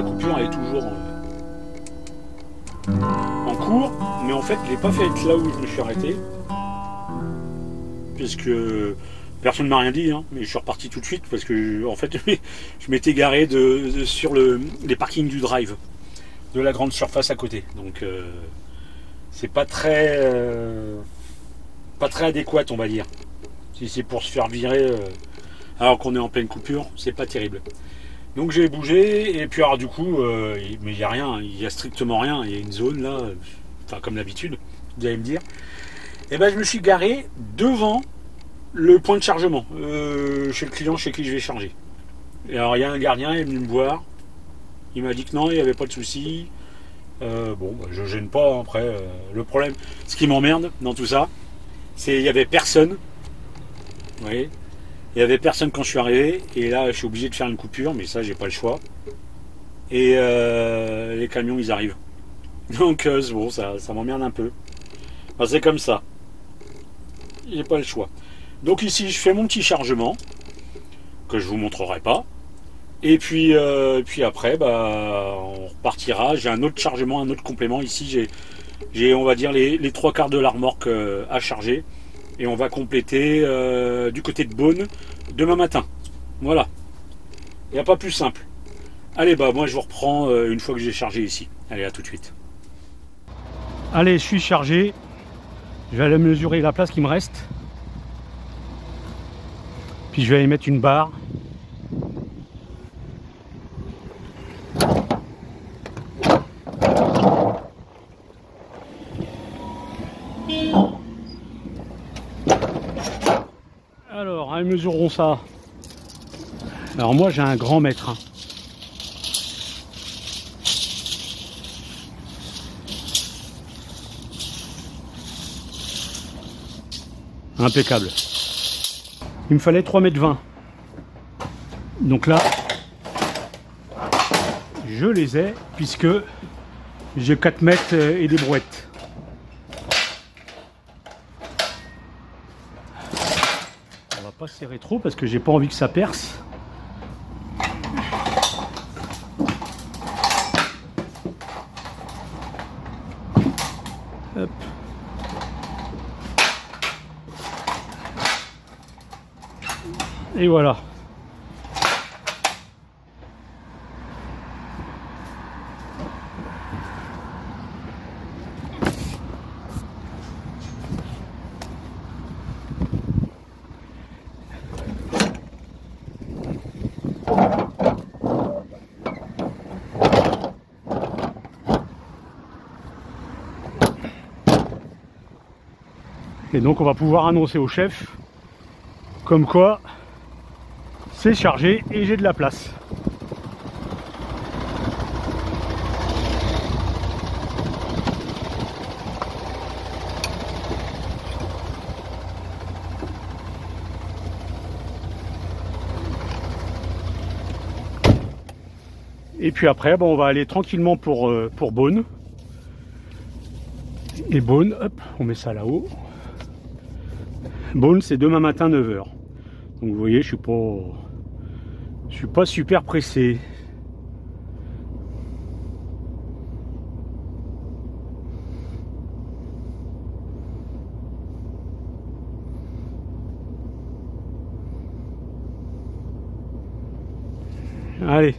coupure est toujours en cours, mais en fait je l'ai pas faite là où je me suis arrêté, puisque personne ne m'a rien dit, hein, mais je suis reparti tout de suite parce que en fait je m'étais garé sur les parkings du drive de la grande surface à côté, donc c'est pas très adéquat, on va dire. Si c'est pour se faire virer alors qu'on est en pleine coupure, c'est pas terrible. Donc j'ai bougé, et puis alors du coup, mais il n'y a rien, il n'y a strictement rien, il y a une zone là, enfin comme d'habitude, vous allez me dire. Et ben je me suis garé devant le point de chargement, chez le client chez qui je vais charger. Et alors il y a un gardien, il est venu me voir, il m'a dit que non, il n'y avait pas de souci. Bon, bah, je gêne pas, hein, après, le problème, ce qui m'emmerde dans tout ça, c'est qu'il n'y avait personne, vous voyez. Il n'y avait personne quand je suis arrivé, et là je suis obligé de faire une coupure, mais ça j'ai pas le choix. Et les camions ils arrivent. Donc bon, ça m'emmerde un peu. Enfin, c'est comme ça. J'ai pas le choix. Donc ici je fais mon petit chargement, que je vous montrerai pas. Et puis après, bah, on repartira. J'ai un autre chargement, un autre complément. Ici j'ai on va dire les trois quarts de la remorque à charger. Et on va compléter du côté de Beaune demain matin. Voilà. Il n'y a pas plus simple. Allez, bah moi je vous reprends une fois que j'ai chargé ici. Allez, à tout de suite. Allez, je suis chargé. Je vais aller mesurer la place qui me reste. Puis je vais aller mettre une barre. Alors, ils mesureront ça. Alors moi j'ai un grand mètre. Hein. Impeccable. Il me fallait 3,20 m. Donc là, je les ai puisque j'ai 4 mètres et des brouettes. On va pas serrer trop parce que j'ai pas envie que ça perce. Hop. Et voilà. Et donc on va pouvoir annoncer au chef comme quoi c'est chargé et j'ai de la place. Et puis après, bon, on va aller tranquillement pour Beaune. Et Beaune, hop, on met ça là-haut. Beaune, c'est demain matin 9 h. Donc vous voyez, je suis pas super pressé. Allez,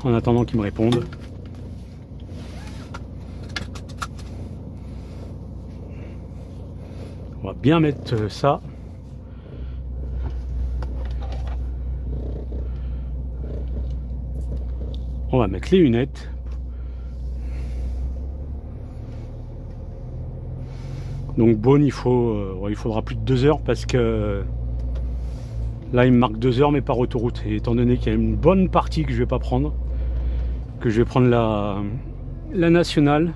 en attendant qu'ils me répondent. On va bien mettre ça. On va mettre les lunettes. Donc Beaune, il faudra plus de 2 heures parce que là il me marque 2 heures mais par autoroute. Et étant donné qu'il y a une bonne partie que je vais pas prendre, que je vais prendre la nationale.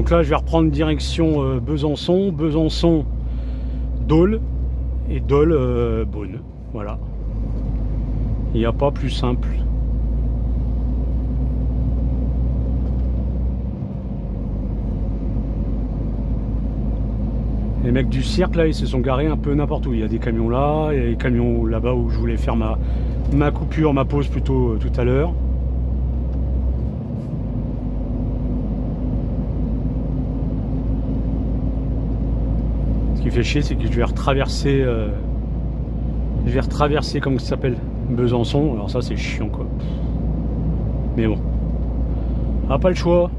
donc là je vais reprendre direction Besançon, Besançon, Dole et Dole, Beaune. Voilà. Il n'y a pas plus simple. Les mecs du cirque là, ils se sont garés un peu n'importe où. Il y a des camions là, il y a des camions là-bas où je voulais faire ma coupure, ma pause plutôt tout à l'heure. Ce qui fait chier, c'est que je vais retraverser comment ça s'appelle, Besançon. Alors ça c'est chiant quoi. Mais bon, pas le choix.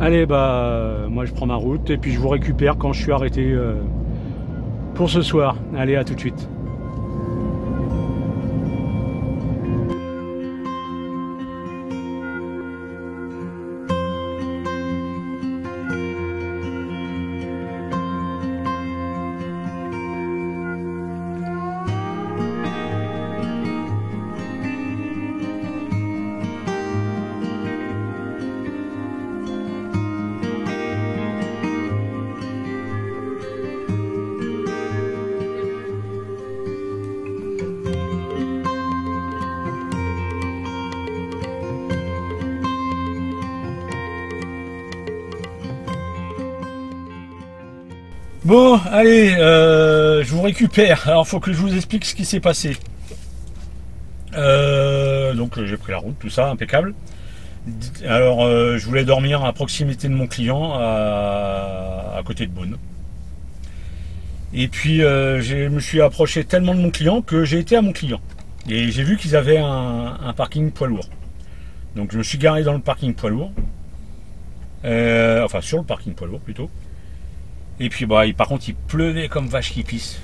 Allez, bah moi je prends ma route et puis je vous récupère quand je suis arrêté pour ce soir. Allez, à tout de suite. Bon, allez, je vous récupère. Alors, faut que je vous explique ce qui s'est passé. Donc, j'ai pris la route, tout ça, impeccable. Alors, je voulais dormir à proximité de mon client, à côté de Beaune. Et puis, je me suis approché tellement de mon client que j'ai été à mon client. Et j'ai vu qu'ils avaient un parking poids lourd. Donc, je me suis garé dans le parking poids lourd. Enfin, sur le parking poids lourd, plutôt. Et puis bah, par contre il pleuvait comme vache qui pisse.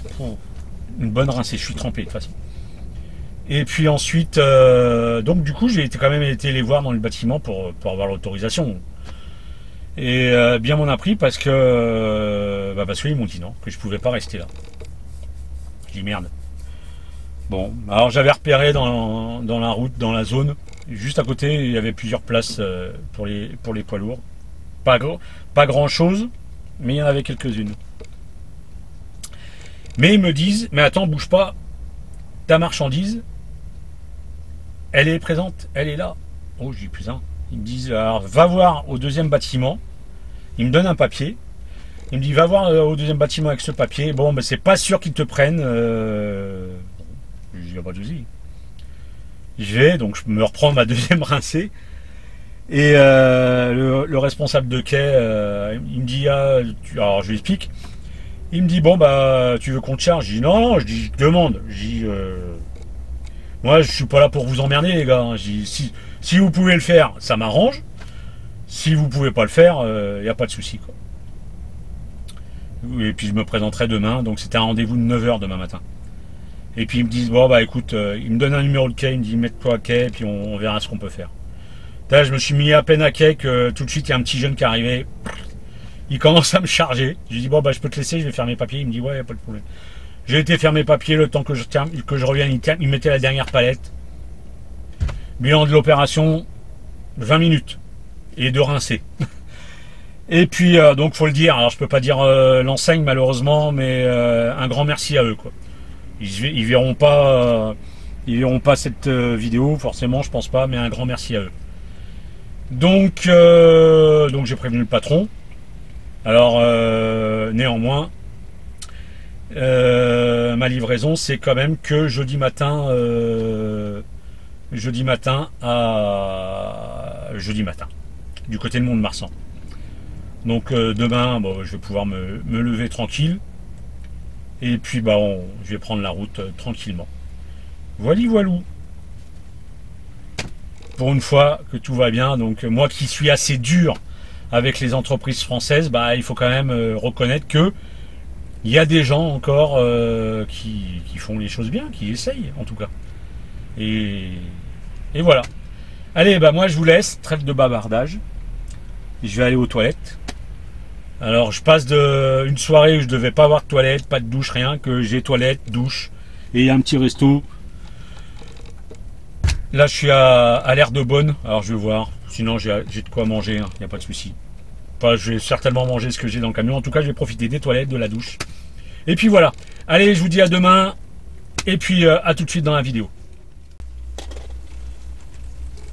Une bonne rincée, je suis trempé de toute façon. Et puis ensuite, donc du coup j'ai quand même été les voir dans le bâtiment pour avoir l'autorisation. Et bien m'en a pris parce que qu'ils m'ont dit non, que je pouvais pas rester là. Je dis merde. Bon, alors j'avais repéré dans la route, dans la zone, juste à côté il y avait plusieurs places pour les poids lourds. Pas grand chose. Mais il y en avait quelques-unes. Mais ils me disent, mais attends, bouge pas, ta marchandise, elle est présente, elle est là. Oh, je dis putain. Ils me disent, alors va voir au deuxième bâtiment. Ils me donnent un papier. Ils me disent, va voir au deuxième bâtiment avec ce papier. Bon, mais c'est pas sûr qu'ils te prennent. Je dis, pas de souci. Je vais, donc je me reprends ma deuxième rincée. Et le responsable de quai, il me dit, alors je lui explique, il me dit, bon bah tu veux qu'on te charge? Je dis non, je dis, je demande, je dis, moi je suis pas là pour vous emmerder les gars, je dis, si vous pouvez le faire, ça m'arrange, si vous pouvez pas le faire, il n'y a pas de souci quoi. Et puis je me présenterai demain, donc c'était un rendez-vous de 9 h demain matin. Et puis ils me disent, bon bah écoute, ils me donnent un numéro de quai, ils me disent mets-toi à quai, et puis on verra ce qu'on peut faire. Là, je me suis mis à peine à quai que tout de suite il y a un petit jeune qui est arrivé. Il commence à me charger. Je lui dis bon bah je peux te laisser, je vais faire mes papiers. Il me dit ouais, y a pas de problème. J'ai été faire mes papiers le temps que je revienne. Il mettait la dernière palette. Bilan de l'opération 20 minutes et de rincer. Et puis donc faut le dire. Alors je peux pas dire l'enseigne malheureusement, mais un grand merci à eux quoi. Ils verront pas cette vidéo forcément, je pense pas, mais un grand merci à eux. Donc j'ai prévenu le patron. Alors néanmoins ma livraison c'est quand même que jeudi matin du côté de Mont-de-Marsan. Donc demain bon, je vais pouvoir me lever tranquille et puis bah je vais prendre la route tranquillement. Voilou. Pour une fois que tout va bien, donc moi qui suis assez dur avec les entreprises françaises, bah il faut quand même reconnaître que il y a des gens encore qui font les choses bien, qui essayent en tout cas. Et voilà. Allez, bah moi je vous laisse, trêve de bavardage. Je vais aller aux toilettes. Alors je passe une soirée où je devais pas avoir de toilette, pas de douche, rien, que j'ai toilette, douche et un petit resto. Là je suis à l'aire de Beaune, alors je vais voir, Sinon, j'ai de quoi manger, il n'y a pas de souci. Enfin, je vais certainement manger ce que j'ai dans le camion. En tout cas, je vais profiter des toilettes, de la douche. Et puis voilà. Allez, je vous dis à demain. Et puis à tout de suite dans la vidéo.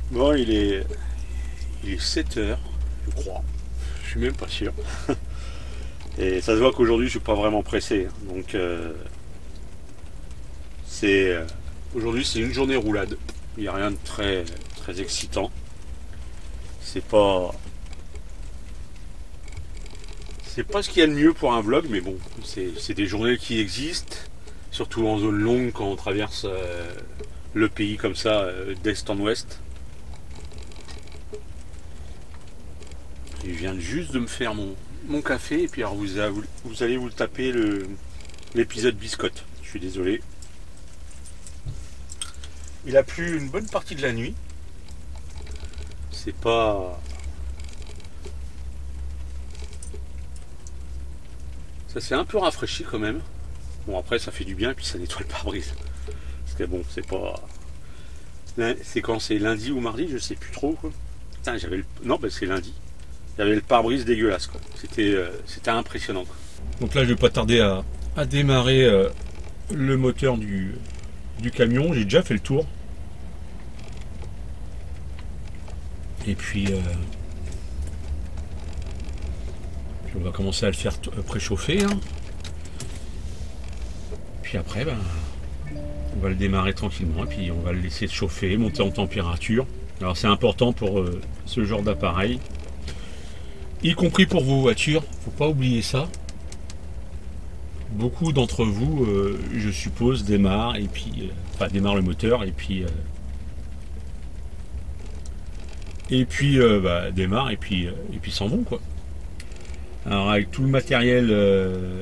Bon, il est 7 h, je crois. Je suis même pas sûr. Et ça se voit qu'aujourd'hui, je suis pas vraiment pressé. Donc, aujourd'hui, c'est une journée roulade. Il n'y a rien de très excitant. C'est pas ce qu'il y a de mieux pour un vlog, mais bon, c'est des journées qui existent, surtout en zone longue quand on traverse le pays comme ça, d'est en ouest. Je viens juste de me faire mon café, et puis alors vous allez vous taper l'épisode biscotte. Je suis désolé. Il a plu une bonne partie de la nuit. C'est pas... Ça s'est un peu rafraîchi quand même. Bon, après ça fait du bien, et puis ça nettoie le pare-brise. Parce que bon, c'est pas... C'est quand c'est lundi ou mardi, je sais plus trop quoi. Putain, non, ben c'est lundi. Il y avait le pare-brise dégueulasse quoi. C'était impressionnant quoi. Donc là je vais pas tarder à démarrer le moteur du camion. J'ai déjà fait le tour. Et puis on va commencer à le faire préchauffer. Hein. Puis après, ben, on va le démarrer tranquillement et puis on va le laisser chauffer, monter en température. Alors c'est important pour ce genre d'appareil, y compris pour vos voitures. Faut pas oublier ça. Beaucoup d'entre vous, je suppose, démarrent et puis, démarrent le moteur et puis démarrent et puis s'en vont quoi. Alors avec tout le matériel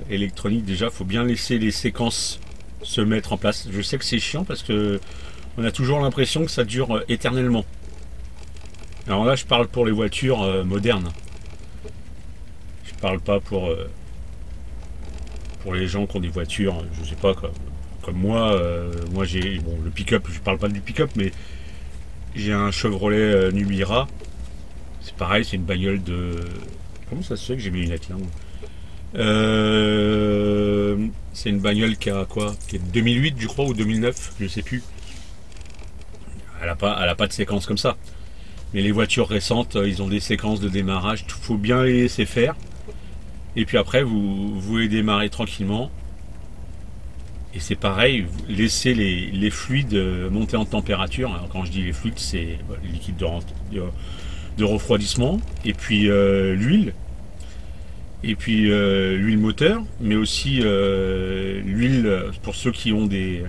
électronique, déjà faut bien laisser les séquences se mettre en place. Je sais que c'est chiant parce que on a toujours l'impression que ça dure éternellement. Alors là je parle pour les voitures modernes. Je parle pas pour les gens qui ont des voitures, je sais pas comme moi. Moi j'ai le pick-up, je parle pas du pick-up, mais j'ai un Chevrolet Nubira. C'est pareil, c'est une bagnole de... Comment ça se fait que j'ai mes lunettes là? C'est une bagnole qui a quoi? Qui est de 2008 je crois, ou 2009, je sais plus. Elle a pas de séquence comme ça. Mais les voitures récentes, ils ont des séquences de démarrage. Il faut bien les laisser faire. Et puis après, vous les démarrez tranquillement. Et c'est pareil, vous laissez les fluides monter en température. Alors quand je dis les fluides, c'est le liquide de refroidissement. Et puis l'huile. Et puis l'huile moteur. Mais aussi l'huile pour ceux qui ont des...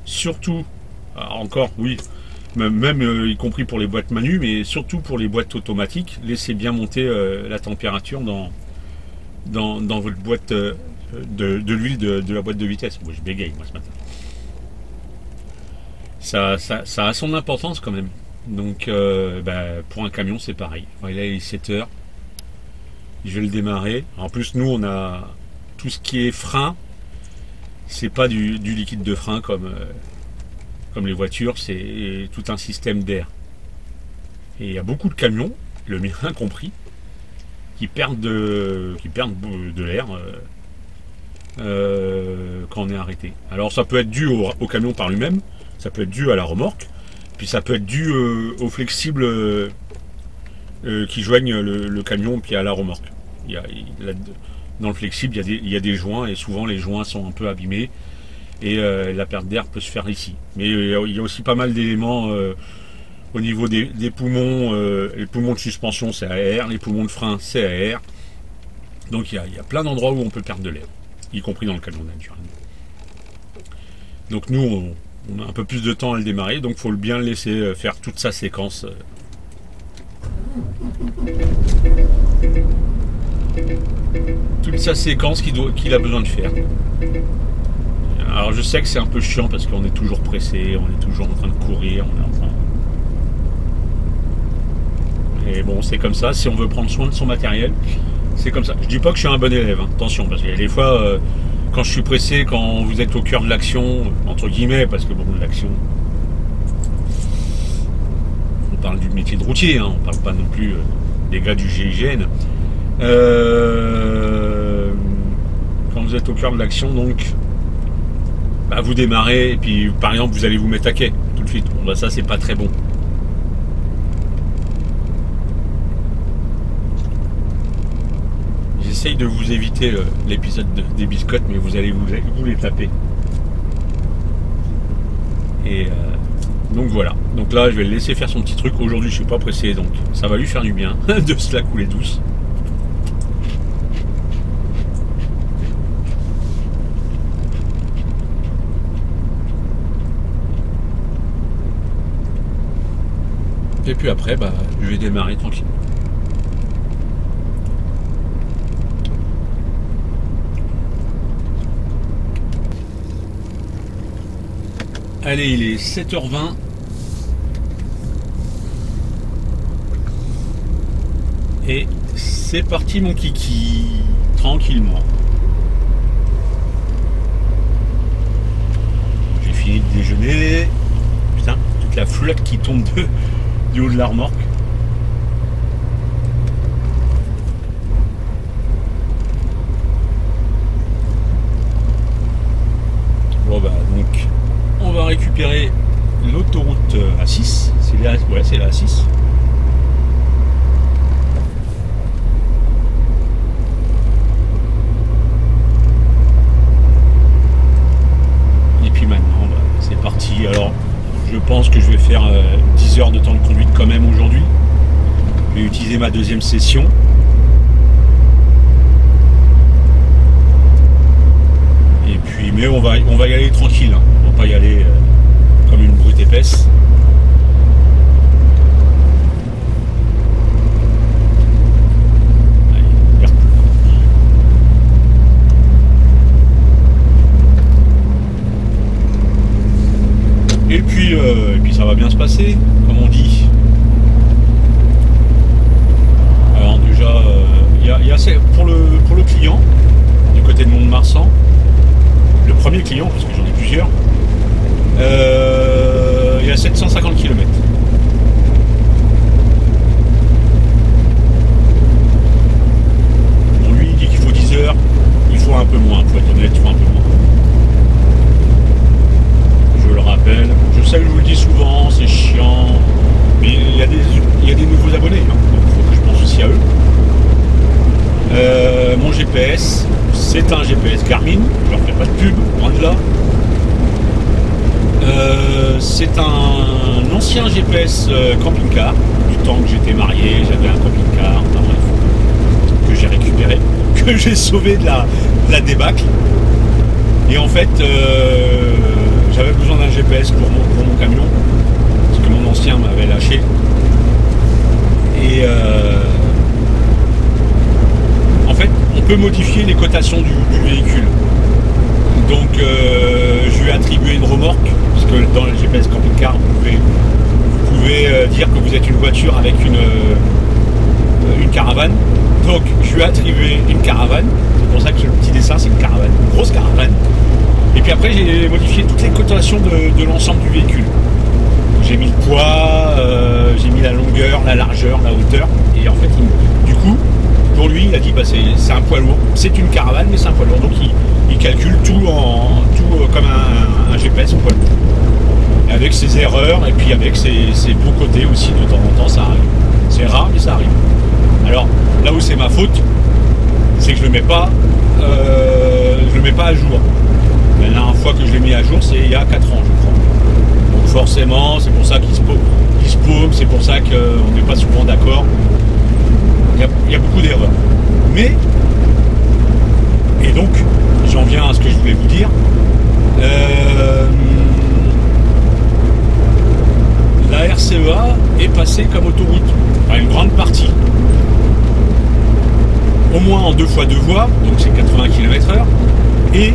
surtout, encore, oui, même y compris pour les boîtes manuelles, mais surtout pour les boîtes automatiques, laissez bien monter la température dans votre boîte de l'huile de la boîte de vitesse. Bon, je bégaye moi ce matin. Ça a son importance quand même. Donc pour un camion c'est pareil. Là il est 7 h. Je vais le démarrer. En plus nous on a tout ce qui est frein. C'est pas du liquide de frein comme les voitures, c'est tout un système d'air. Et il y a beaucoup de camions, le mien compris, qui perdent de l'air quand on est arrêté. Alors ça peut être dû au camion par lui-même, ça peut être dû à la remorque, puis ça peut être dû aux flexibles qui joignent le camion puis à la remorque. Dans le flexible, il y a des joints et souvent les joints sont un peu abîmés et la perte d'air peut se faire ici. Mais il y a aussi pas mal d'éléments au niveau des poumons. Les poumons de suspension c'est à air, les poumons de frein c'est à air. Donc il y a plein d'endroits où on peut perdre de l'air, y compris dans le camion naturellement. Donc nous on a un peu plus de temps à le démarrer, donc il faut bien le laisser faire toute sa séquence. Toute sa séquence qu'il a besoin de faire. Alors je sais que c'est un peu chiant parce qu'on est toujours pressé, on est toujours en train de courir, et bon c'est comme ça, si on veut prendre soin de son matériel, c'est comme ça. Je dis pas que je suis un bon élève, hein. Attention, parce qu'il y a des fois quand je suis pressé, quand vous êtes au cœur de l'action, entre guillemets, parce que bon l'action, parle du métier de routier, hein, on parle pas non plus des gars du GIGN. Quand vous êtes au cœur de l'action, donc bah, vous démarrez et puis par exemple vous allez vous mettre à quai tout de suite. Bon bah ça c'est pas très bon. J'essaye de vous éviter l'épisode des biscottes, mais vous allez vous les taper. Et donc voilà. Donc là je vais le laisser faire son petit truc. Aujourd'hui je suis pas pressé, donc ça va lui faire du bien de se la couler douce. Et puis après, bah, je vais démarrer tranquille. Allez, il est 7h20. Et c'est parti mon kiki. Tranquillement. J'ai fini de déjeuner. Putain, toute la flotte qui tombe du haut de la remorque. Bon bah donc on va récupérer l'autoroute A6. C'est la A6. Et puis maintenant bah, c'est parti. Alors je pense que je vais faire 10 heures de temps de conduite quand même aujourd'hui. Je vais utiliser ma deuxième session. Et puis, mais on va y aller tranquille. Hein. On va pas y aller comme une brute épaisse. Et puis ça va bien se passer, comme on dit. Alors déjà, y a pour le client, du côté de Mont-de-Marsan, le premier client, parce que j'en ai plusieurs, il y a 750 km. Bon, lui, il dit qu'il faut 10 heures, il faut un peu moins, il faut être honnête, il faut un peu moins. Je le rappelle, je sais que je vous le dis souvent, c'est chiant, mais il y a des nouveaux abonnés, hein, donc il faut que je pense aussi à eux. Mon GPS, c'est un GPS Garmin, je leur fais pas de pub, loin de là. C'est un ancien GPS camping-car, du temps que j'étais marié, j'avais un camping-car, enfin bref, que j'ai récupéré, que j'ai sauvé de la débâcle. Et en fait, j'avais besoin d'un GPS pour mon camion, parce que mon ancien m'avait lâché. Et en fait, on peut modifier les cotations du véhicule. Donc, je lui ai attribué une remorque, parce que dans le GPS camping-car, vous pouvez dire que vous êtes une voiture avec une caravane. Donc, je lui ai attribué une caravane. C'est pour ça que le petit dessin, c'est une caravane, une grosse caravane. Et puis après, j'ai modifié toutes les cotations de l'ensemble du véhicule. J'ai mis le poids, j'ai mis la longueur, la largeur, la hauteur. Et en fait, du coup, pour lui, il a dit bah, c'est un poids lourd. C'est une caravane, mais c'est un poids lourd. Donc il calcule tout comme un GPS poids lourd. Et avec ses erreurs et puis avec ses beaux côtés aussi, de temps en temps, ça arrive. C'est rare, mais ça arrive. Alors, là où c'est ma faute, c'est que je le mets pas à jour. La dernière fois que je l'ai mis à jour, c'est il y a 4 ans, je crois. Donc forcément, c'est pour ça qu'il se paume, c'est pour ça qu'on n'est pas souvent d'accord. Il y a beaucoup d'erreurs. Mais, et donc, j'en viens à ce que je voulais vous dire. La RCEA est passée comme autoroute, enfin une grande partie. Au moins en 2x2 voies, donc c'est 80 km/h. Et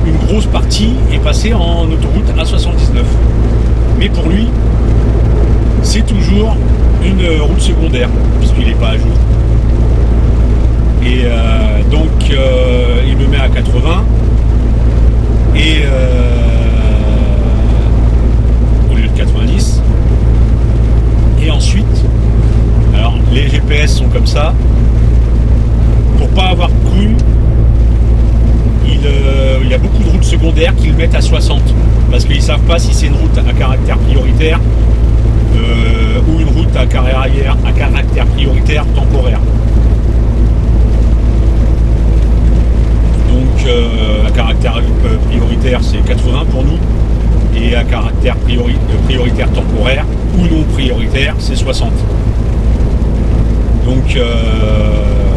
une grosse partie est passée en autoroute A79. Mais pour lui, c'est toujours une route secondaire, puisqu'il n'est pas à jour. Et donc, il me met à 80. Et au lieu de 90. comme ça, pour pas avoir cru, il y a beaucoup de routes secondaires qui le mettent à 60 parce qu'ils savent pas si c'est une route à caractère prioritaire ou une route à caractère temporaire. Donc à caractère prioritaire c'est 80 pour nous, et à caractère prioritaire temporaire ou non prioritaire c'est 60.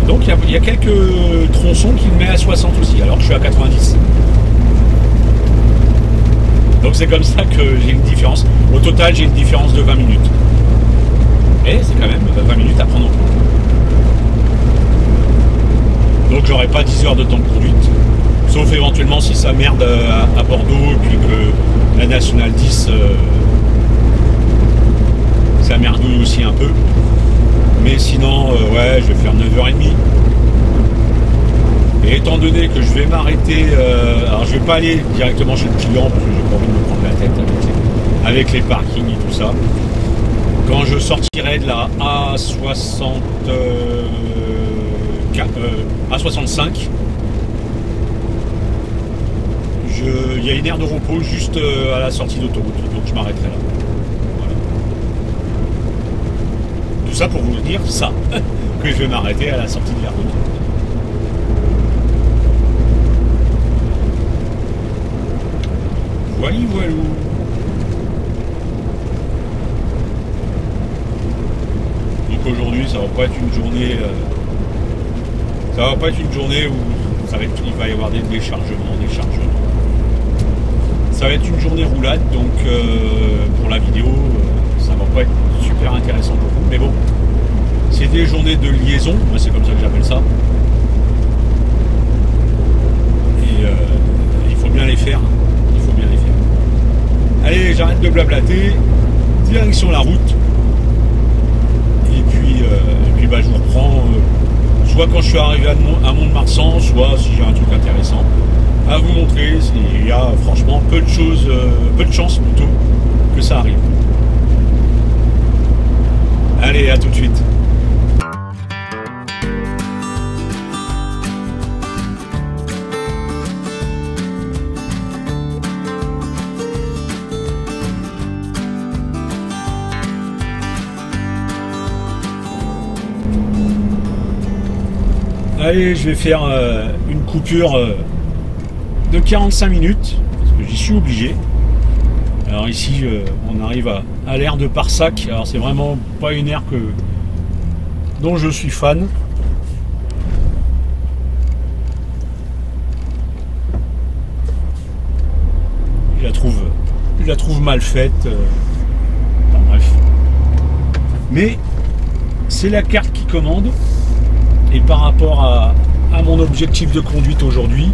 Donc il y a quelques tronçons qui le met à 60 aussi, alors que je suis à 90. Donc c'est comme ça que j'ai une différence. Au total, j'ai une différence de 20 minutes. Et c'est quand même 20 minutes à prendre en compte. Donc j'aurai pas 10 heures de temps de conduite. Sauf éventuellement si ça merde à Bordeaux, et puis que la Nationale 10, ça merdouille aussi un peu. Mais sinon, ouais, je vais faire 9h30. Et étant donné que je vais m'arrêter, alors je vais pas aller directement chez le client parce que j'ai pas envie de me prendre la tête avec les parkings et tout ça. Quand je sortirai de la A65, il y a une aire de repos juste à la sortie d'autoroute, donc je m'arrêterai là. Voilà. Tout ça pour vous dire ça, que je vais m'arrêter à la sortie de l'aire d'autoroute. Voili voilou. Donc aujourd'hui ça va pas être une journée où il va y avoir des déchargements. Ça va être une journée roulade, donc pour la vidéo ça va pas être super intéressant pour vous, mais bon, c'est des journées de liaison, moi c'est comme ça que j'appelle ça, et il faut bien les faire. Allez, j'arrête de blablater, direction la route, et puis bah, je vous reprends soit quand je suis arrivé à Mont-de-Marsan, soit si j'ai un truc intéressant à vous montrer. Il y a franchement peu de chance plutôt que ça arrive. Allez, à tout de suite. Allez, je vais faire une coupure de 45 minutes, parce que j'y suis obligé. Alors ici, on arrive à l'aire de Parsac. Alors c'est vraiment pas une aire dont je suis fan. Je la trouve mal faite. Enfin, bref. Mais c'est la carte qui commande. Et par rapport à mon objectif de conduite aujourd'hui,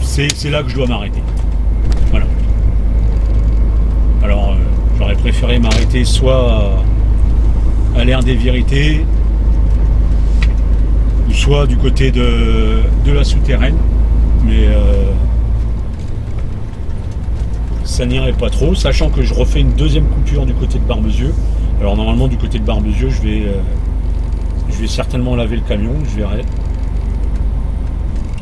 c'est là que je dois m'arrêter. Voilà. Alors, j'aurais préféré m'arrêter soit à l'aire des Vérités, ou soit du côté de la souterraine, mais ça n'irait pas trop, sachant que je refais une deuxième coupure du côté de Barbezieux. Alors normalement du côté de Barbezieux, je vais certainement laver le camion, je verrai.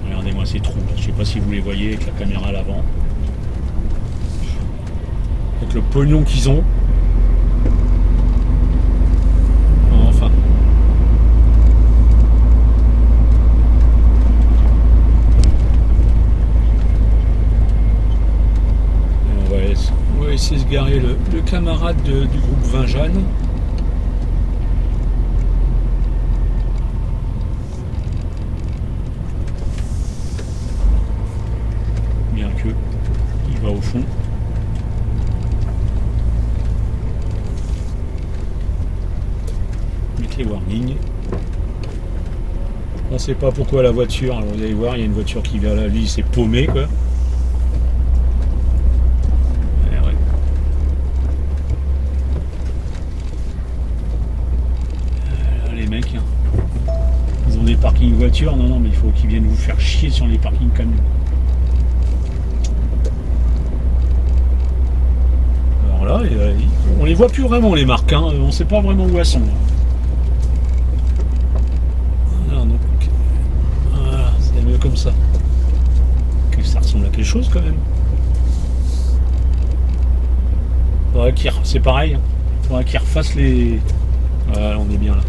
Regardez-moi ces trous là, je sais pas si vous les voyez avec la caméra à l'avant. Avec le pognon qu'ils ont. Enfin. On va essayer de se garer le camarade du groupe Vinjane. Bien que il va au fond. Mettre les warnings. On ne sait pas pourquoi la voiture, alors vous allez voir, il y a une voiture qui vient là, lui il s'est paumé quoi. Parking voiture, non mais il faut qu'ils viennent vous faire chier sur les parkings camions. là, et, on les voit plus vraiment les marques, hein. On sait pas vraiment où elles sont. Voilà, donc, voilà, c'est mieux comme ça. Ça ressemble à quelque chose quand même. C'est pareil, hein. Faudrait qu'ils refassent les. Voilà, on est bien là.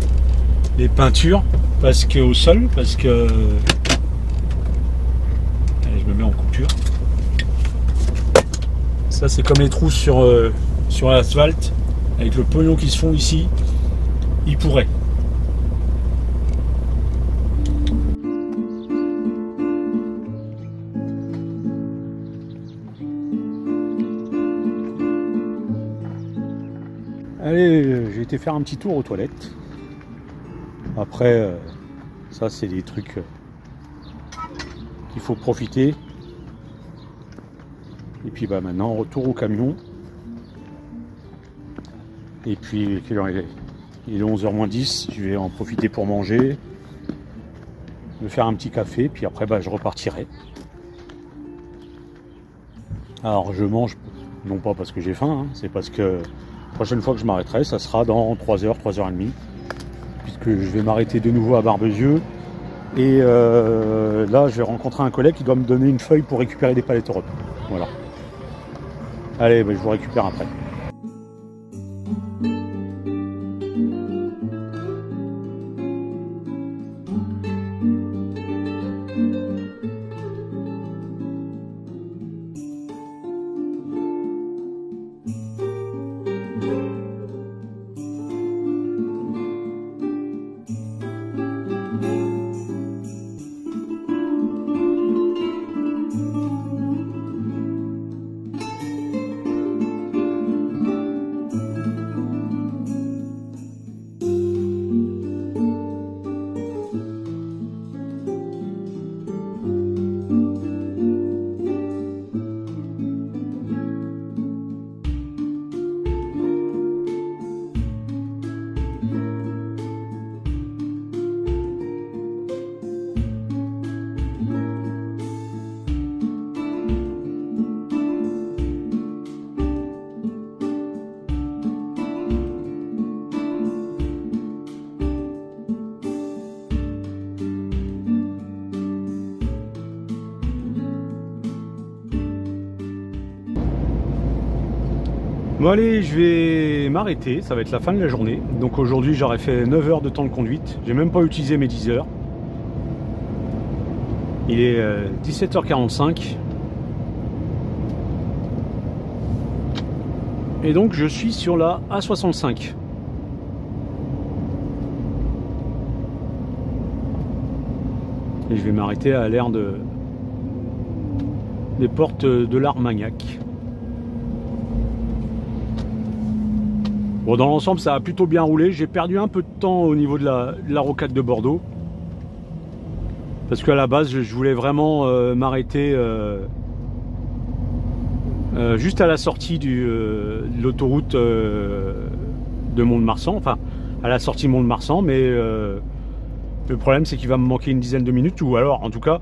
Les peintures, parce que au sol, parce que. Allez, je me mets en coupure. Ça, c'est comme les trous sur l'asphalte, avec le pognon qui se font ici. Ils pourraient. Allez, j'ai été faire un petit tour aux toilettes. Après, ça c'est des trucs qu'il faut profiter. Et puis bah maintenant, retour au camion. Et puis, il est 11h moins 10, je vais en profiter pour manger, me faire un petit café, puis après bah, je repartirai. Alors je mange, non pas parce que j'ai faim, hein, c'est parce que la prochaine fois que je m'arrêterai, ça sera dans 3h, 3h30, puisque je vais m'arrêter de nouveau à Barbezieux. Et là, je vais rencontrer un collègue qui doit me donner une feuille pour récupérer des palettes Europe. Voilà. Allez, bah, je vous récupère après. Bon allez, je vais m'arrêter, ça va être la fin de la journée. Donc aujourd'hui j'aurais fait 9 heures de temps de conduite, j'ai même pas utilisé mes 10 heures. Il est 17h45. Et donc je suis sur la A65. Et je vais m'arrêter à l'aire des portes de l'Armagnac. Bon, dans l'ensemble, ça a plutôt bien roulé. J'ai perdu un peu de temps au niveau de la rocade de Bordeaux. Parce qu'à la base, je voulais vraiment m'arrêter juste à la sortie de l'autoroute de Mont-de-Marsan. Enfin, à la sortie Mont-de-Marsan. Mais le problème, c'est qu'il va me manquer une dizaine de minutes. Ou alors, en tout cas,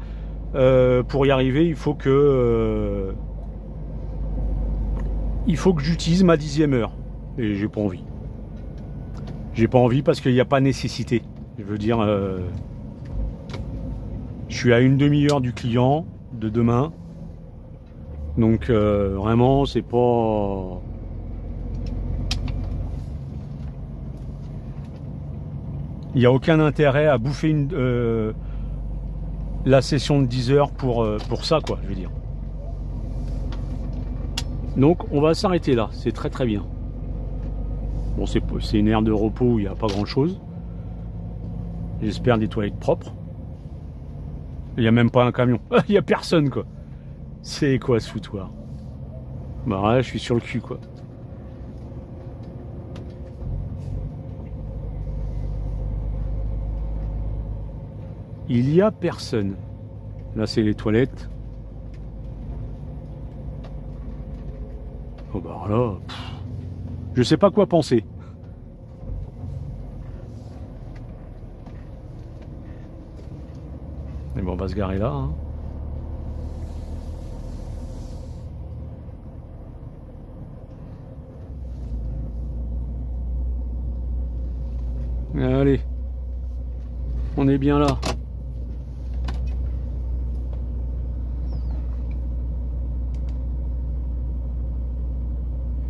pour y arriver, il faut que j'utilise ma 10e heure. Et j'ai pas envie. J'ai pas envie parce qu'il n'y a pas nécessité. Je veux dire, je suis à une demi-heure du client de demain. Donc vraiment, c'est pas... Il n'y a aucun intérêt à bouffer la session de 10 heures pour ça, quoi, je veux dire. Donc on va s'arrêter là, c'est très très bien. Bon, c'est une aire de repos où il n'y a pas grand chose. J'espère des toilettes propres. Il n'y a même pas un camion. Il n'y a personne, quoi. C'est quoi ce foutoir? Bah ouais, je suis sur le cul, quoi. Il n'y a personne. Là, c'est les toilettes. Oh bah là... Je sais pas quoi penser. Mais bon, on va se garer là. Hein. Allez. On est bien là.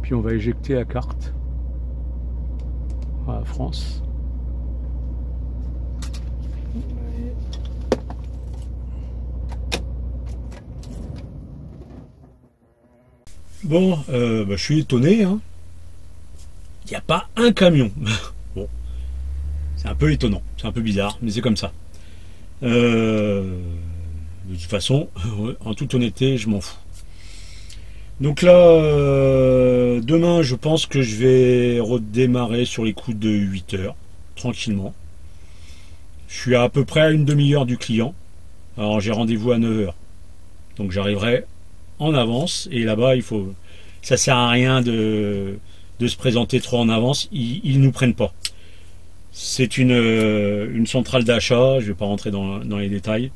Puis on va éjecter la carte. Voilà, France. Bon, je suis étonné. Hein. Il n'y a pas un camion. Bon, c'est un peu étonnant, c'est un peu bizarre, mais c'est comme ça. De toute façon, en toute honnêteté, je m'en fous. Donc là, demain, je pense que je vais redémarrer sur les coups de 8 heures, tranquillement. Je suis à peu près à une demi-heure du client. Alors j'ai rendez-vous à 9 heures. Donc j'arriverai en avance. Et là-bas, ça sert à rien de se présenter trop en avance. Ils nous prennent pas. C'est une centrale d'achat. Je vais pas rentrer dans les détails.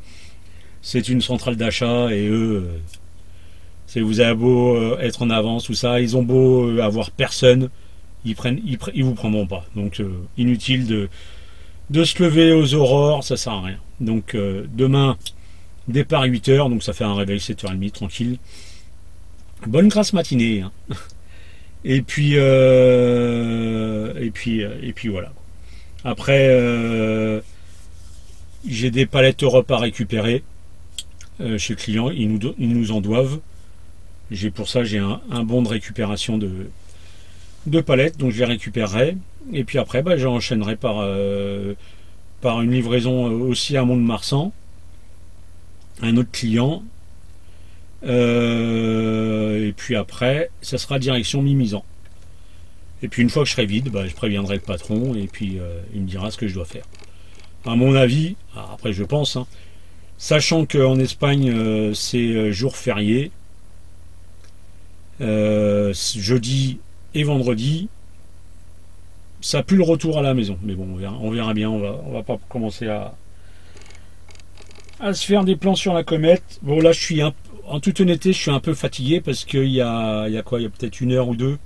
C'est une centrale d'achat et eux... vous avez beau être en avance, tout ça, ils ont beau avoir personne, ils vous prendront pas. Donc inutile de se lever aux aurores, ça sert à rien. Donc demain, départ 8 heures, donc ça fait un réveil 7h30, tranquille. Bonne grasse matinée. Hein. Et puis voilà. Après, j'ai des palettes Europe à récupérer chez le client, ils nous en doivent. Pour ça, j'ai un bon de récupération de palettes, donc je les récupérerai. Et puis après, j'enchaînerai par une livraison aussi à Mont-de-Marsan, un autre client. Et puis après, ça sera direction Mimizan. Et puis une fois que je serai vide, je préviendrai le patron et puis il me dira ce que je dois faire. À mon avis, après je pense, hein, sachant qu'en Espagne c'est jour férié, jeudi et vendredi, ça pue le retour à la maison. Mais bon, on verra bien. On va pas commencer à se faire des plans sur la comète. Bon, là, en toute honnêteté, je suis un peu fatigué parce qu'il y a peut-être une heure ou deux.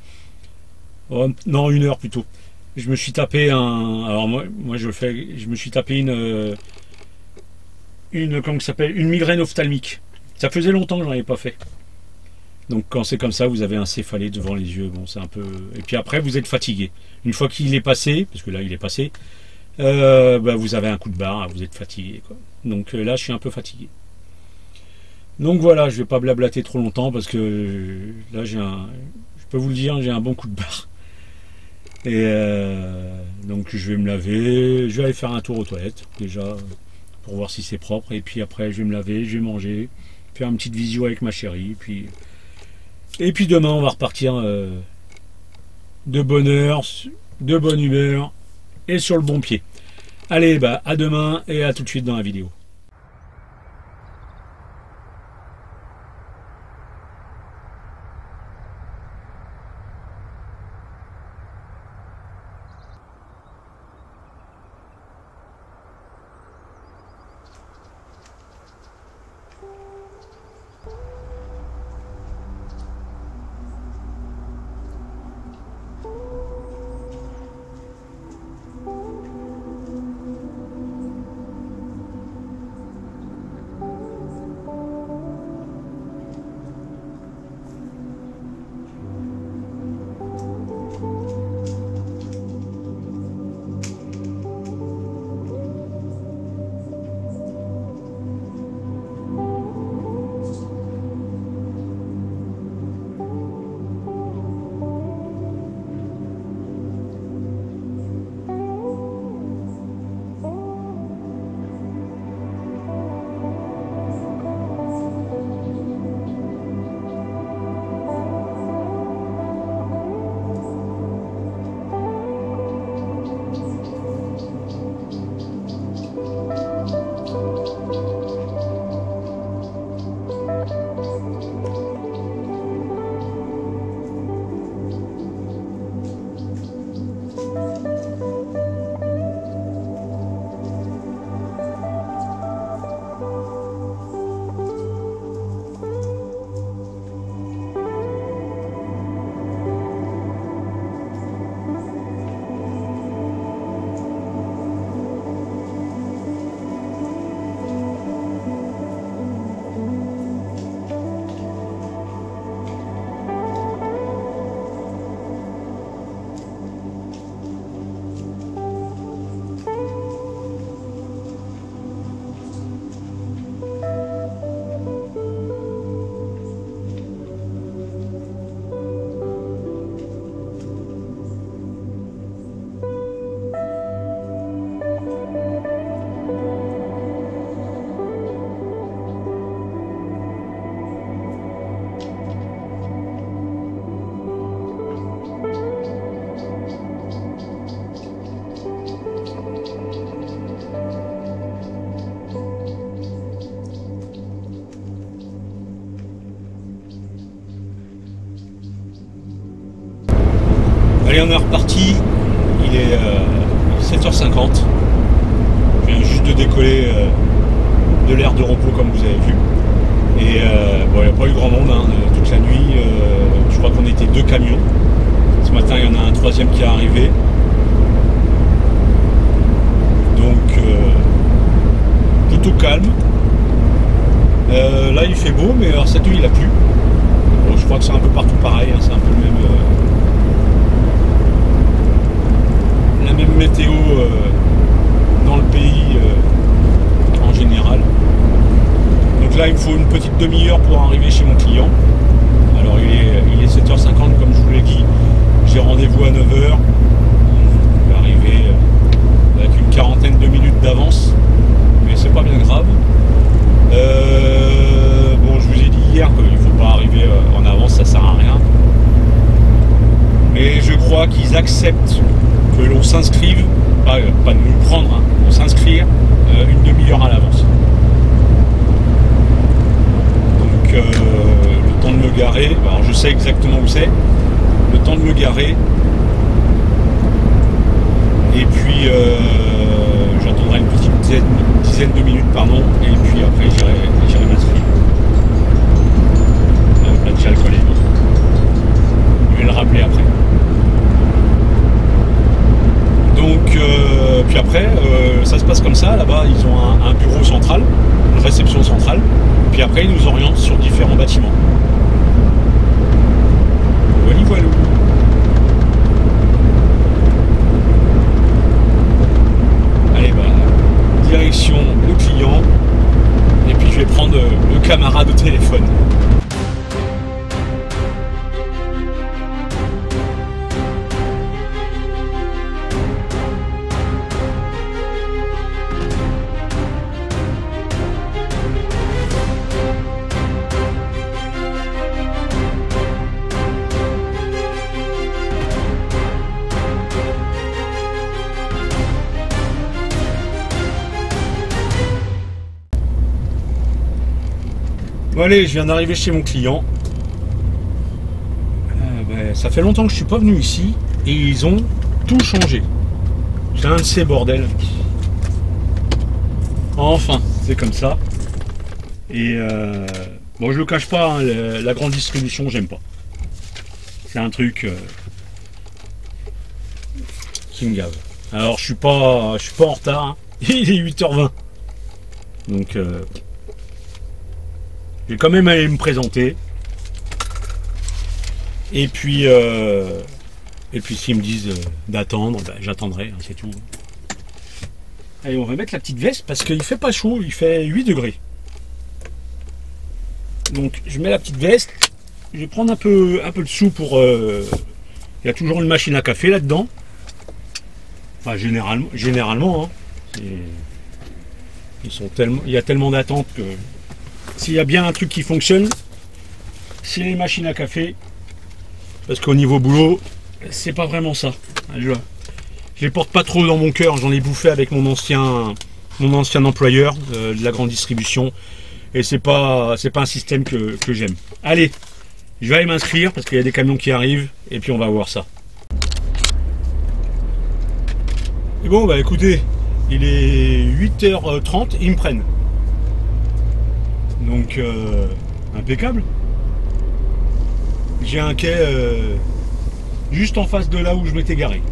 Oh, non, une heure plutôt. Je me suis tapé alors moi je me suis tapé comment ça s'appelle, une migraine ophtalmique. Ça faisait longtemps que j'en avais pas fait. Donc quand c'est comme ça, vous avez un céphalée devant les yeux. Bon, c'est un peu. Et puis après, vous êtes fatigué. Une fois qu'il est passé, parce que là il est passé, vous avez un coup de barre, vous êtes fatigué, quoi. Donc là, je suis un peu fatigué. Donc voilà, je vais pas blablater trop longtemps parce que là, je peux vous le dire, j'ai un bon coup de barre. Et donc je vais me laver, je vais aller faire un tour aux toilettes déjà pour voir si c'est propre. Et puis après, je vais me laver, je vais manger, faire une petite visio avec ma chérie, et puis demain, on va repartir de bonne heure, de bonne humeur et sur le bon pied. Allez, à demain et à tout de suite dans la vidéo. Allez, on est reparti. Il est 7h50. Je viens juste de décoller de l'aire de repos comme vous avez vu. Et bon, il n'y a pas eu grand monde hein, toute la nuit. Je crois qu'on était 2 camions. Ce matin, il y en a un 3e qui est arrivé. Donc, plutôt calme. Là, il fait beau, mais alors, cette nuit, il a plu. Bon, je crois que c'est un peu partout pareil. Hein, c'est un peu le même, la même météo dans le pays en général. Donc là, il me faut une petite demi-heure pour arriver chez mon client. Alors, il est 7h50, comme je vous l'ai dit. J'ai rendez-vous à 9h. Je vais arriver avec une quarantaine de minutes d'avance. Mais c'est pas bien grave. Bon, je vous ai dit hier qu'il ne faut pas arriver en avance, ça sert à rien. Mais je crois qu'ils acceptent que l'on s'inscrive, pas de nous prendre, hein, on s'inscrire une demi-heure à l'avance. Donc le temps de me garer, alors je sais exactement où c'est, le temps de me garer, et puis j'attendrai une petite dizaine de minutes, pardon, et puis après j'irai m'inscrire. Là déjà le collègue, je vais le rappeler après. Donc, puis après, ça se passe comme ça, là-bas ils ont un bureau central, une réception centrale, puis après ils nous orientent sur différents bâtiments. Voilà, voilà. Allez, bah, direction le client, et puis je vais prendre le camarade au téléphone. Bon allez, je viens d'arriver chez mon client. Ça fait longtemps que je suis pas venu ici et ils ont tout changé. C'est un de ces bordels. Enfin, c'est comme ça. Et bon, je le cache pas, hein, la grande distribution, j'aime pas. C'est un truc qui me gave. Alors, je suis pas en retard. Hein. Il est 8h20. Donc je vais quand même aller me présenter. Et puis s'ils me disent d'attendre, ben, j'attendrai, hein, c'est tout. Allez, on va mettre la petite veste parce qu'il fait pas chaud, il fait 8 degrés. Donc je mets la petite veste. Je vais prendre un peu de sous pour... il y a toujours une machine à café là-dedans. Enfin généralement. Hein, il y a tellement d'attentes que... S'il y a bien un truc qui fonctionne, c'est les machines à café. Parce qu'au niveau boulot, c'est pas vraiment ça. Je les porte pas trop dans mon cœur. J'en ai bouffé avec mon ancien employeur de la grande distribution. Et c'est pas un système que j'aime. Allez, je vais aller m'inscrire parce qu'il y a des camions qui arrivent. Et puis on va voir ça. Et bon, bah écoutez, il est 8h30 et ils me prennent. Donc impeccable. J'ai un quai juste en face de là où je m'étais garé.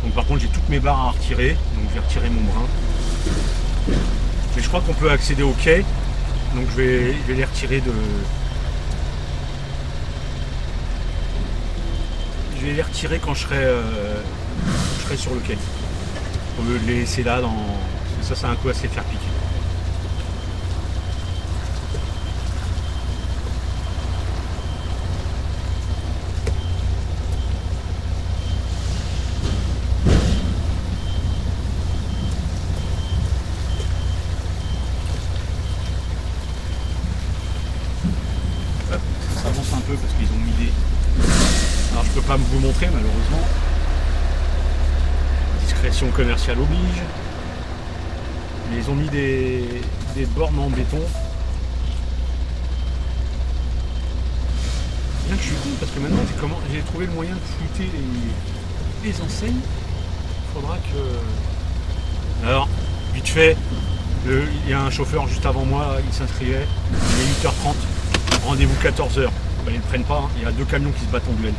Donc par contre j'ai toutes mes barres à retirer, donc je vais retirer mon brin. Mais je crois qu'on peut accéder au quai, donc je vais les retirer de. Je vais les retirer quand je serai sur le quai. Au lieu de les laisser là dans. Ça c'est un coup à se les faire piquer. Ça avance un peu parce qu'ils ont mis des. Alors je peux pas vous montrer malheureusement. Discrétion commerciale oblige. Mais ils ont mis des bornes en béton. que je suis con parce que maintenant j'ai trouvé le moyen de flouter les enseignes. Il faudra que. Alors, vite fait, il y a un chauffeur juste avant moi, il s'inscrivait. Il est 8h30, rendez-vous 14h. Ben, ils ne le prennent pas, hein. Il y a 2 camions qui se battent en duel.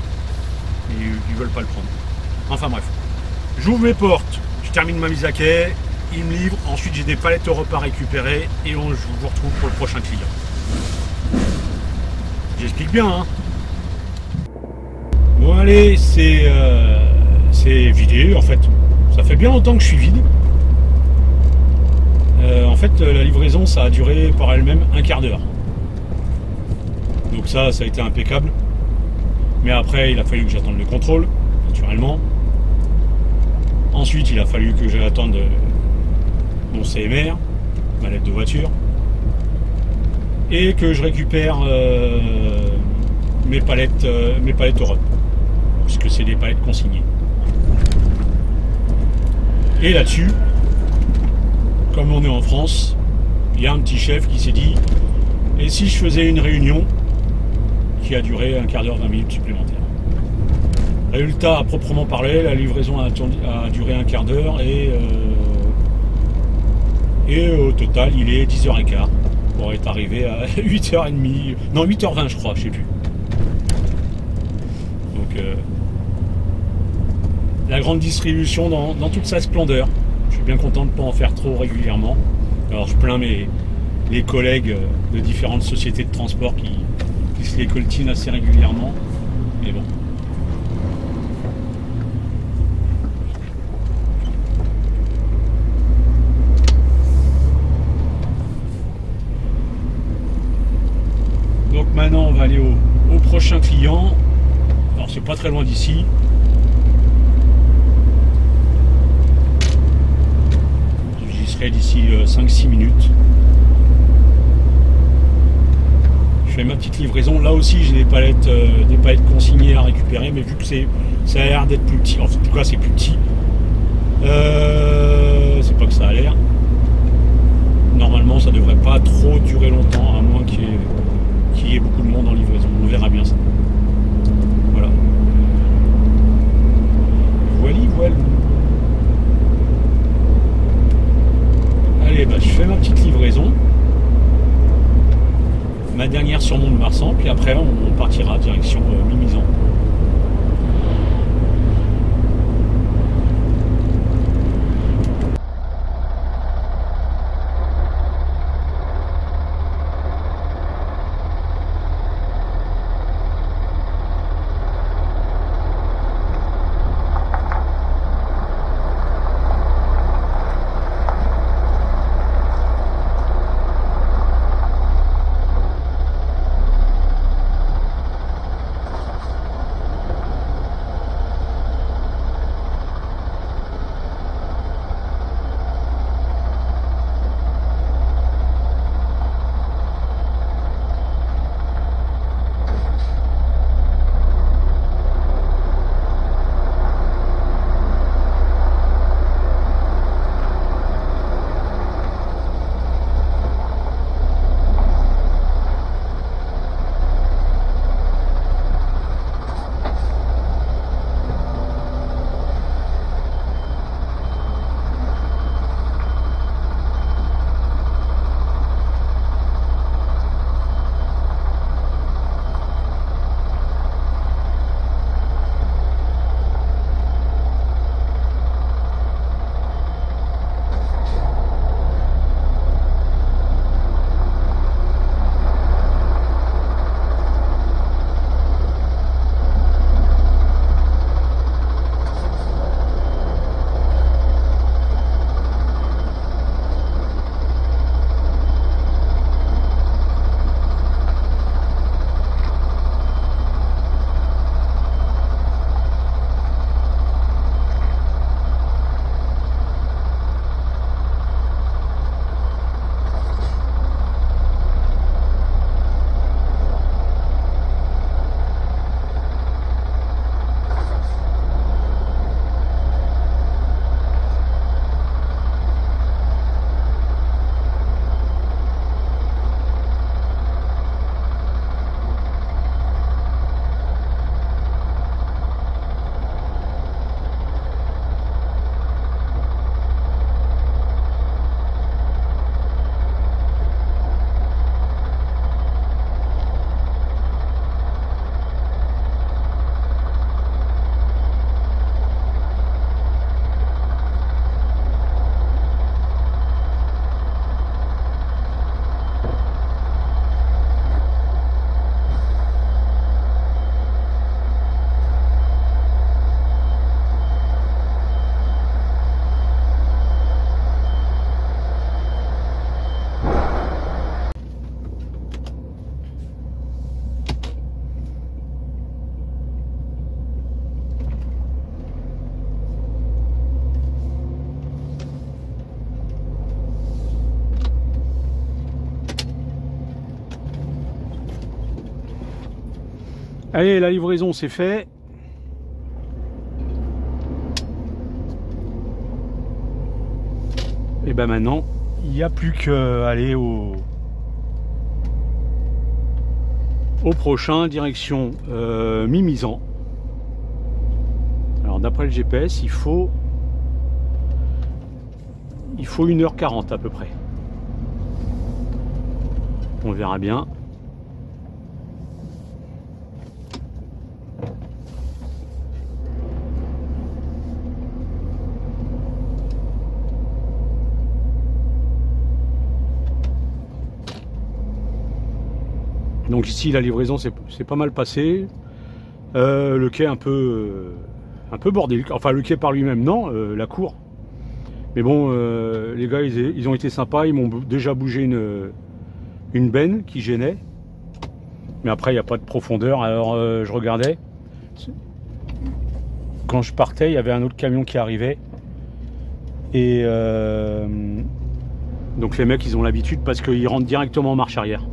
Et ils veulent pas le prendre. Enfin bref. J'ouvre mes portes, je termine ma mise à quai, il me livre, ensuite j'ai des palettes Europe à récupérer et je vous retrouve pour le prochain client. J'explique bien, hein. Bon allez, c'est vidé en fait. Ça fait bien longtemps que je suis vide. En fait, la livraison, ça a duré par elle-même un quart d'heure. Donc ça a été impeccable. Mais après, il a fallu que j'attende le contrôle, naturellement. Ensuite, il a fallu que j'attende mon CMR, ma lettre de voiture. Et que je récupère mes palettes Europe. Puisque c'est des palettes consignées. Et là-dessus, comme on est en France, il y a un petit chef qui s'est dit et si je faisais une réunion qui a duré un quart d'heure, 20 minutes supplémentaires. Résultat, à proprement parler, la livraison a duré un quart d'heure et au total, il est 10h15 pour être arrivé à 8h30, non 8h20 je crois, je sais plus. Donc la grande distribution dans toute sa splendeur. Je suis bien content de ne pas en faire trop régulièrement. Alors je plains les collègues de différentes sociétés de transport qui se les coltinent assez régulièrement. Mais bon. Donc maintenant on va aller au prochain client. Alors c'est pas très loin d'ici. D'ici 5-6 minutes. Je fais ma petite livraison. Là aussi j'ai des palettes consignées à récupérer, mais vu que ça a l'air d'être plus petit, en tout cas c'est plus petit. C'est pas que ça a l'air. Normalement ça devrait pas trop durer longtemps, à moins qu'il y ait beaucoup de monde en livraison. On verra bien ça. Voilà. Voilà. Allez, bah, je fais ma petite livraison, ma dernière sur Mont-de-Marsan, puis après on partira direction Mimizan. Allez, la livraison c'est fait. Et ben maintenant, il n'y a plus qu'à aller au prochain, direction Mimizan. Alors d'après le GPS, il faut 1h40 à peu près. On verra bien. Donc ici la livraison c'est pas mal passé. Le quai un peu bordélique. Enfin le quai par lui-même non, la cour. Mais bon, les gars ils ont été sympas, ils m'ont déjà bougé une benne qui gênait. Mais après il n'y a pas de profondeur, alors je regardais. Quand je partais, il y avait un autre camion qui arrivait. Et donc les mecs ils ont l'habitude parce qu'ils rentrent directement en marche arrière.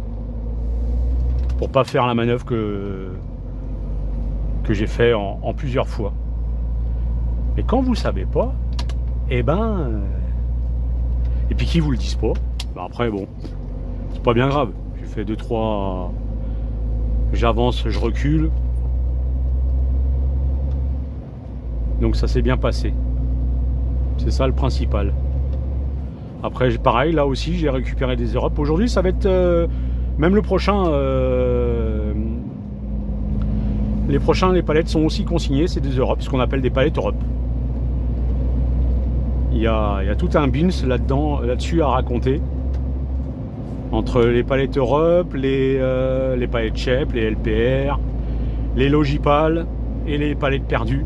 Pour pas faire la manœuvre que j'ai fait en plusieurs fois. Mais quand vous savez pas, et puis qui vous le disent pas, après bon, c'est pas bien grave. J'ai fait 2-3, j'avance, je recule. Donc ça s'est bien passé. C'est ça le principal. Après pareil, là aussi j'ai récupéré des Europes. Aujourd'hui ça va être même le prochain, les prochains, les palettes sont aussi consignées, c'est des Europes, ce qu'on appelle des palettes Europe. Il y a tout un bins là-dessus à raconter. Entre les palettes Europe, les palettes Shep, les LPR, les Logipal et les palettes perdues.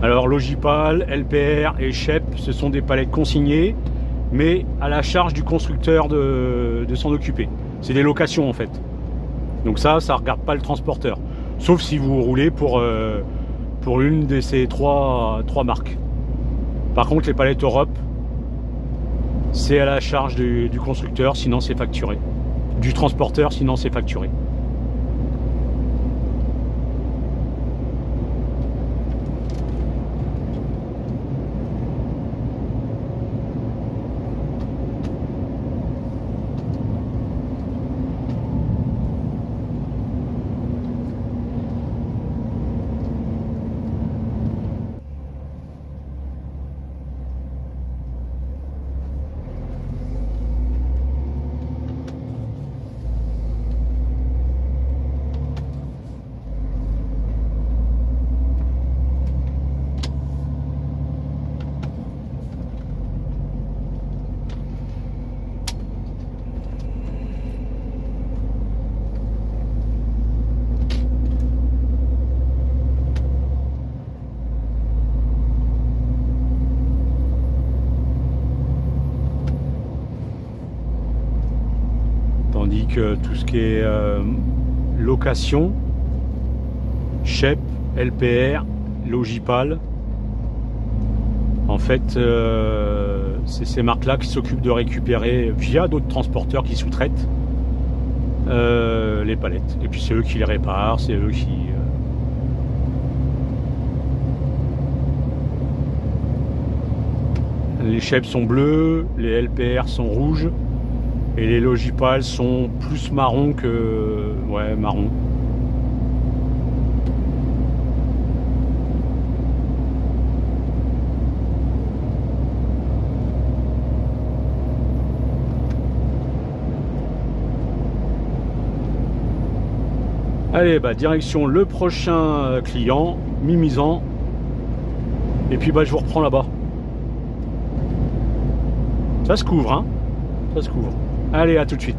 Alors Logipal, LPR et Shep, ce sont des palettes consignées, mais à la charge du constructeur de s'en occuper. C'est des locations en fait. Donc ça regarde pas le transporteur. Sauf si vous roulez pour une de ces trois marques. Par contre les palettes Europe, c'est à la charge du constructeur, sinon c'est facturé. Du transporteur, sinon c'est facturé. Tandis que tout ce qui est location, Shep, LPR, Logipal, en fait c'est ces marques-là qui s'occupent de récupérer via d'autres transporteurs qui sous-traitent les palettes. Et puis c'est eux qui les réparent, c'est eux qui... Les Shep sont bleus, les LPR sont rouges. Et les Logipal sont plus marron que... ouais, marron. Allez, direction le prochain client, Mimizan. Et puis je vous reprends là-bas. Ça se couvre, hein. Ça se couvre. Allez, à tout de suite.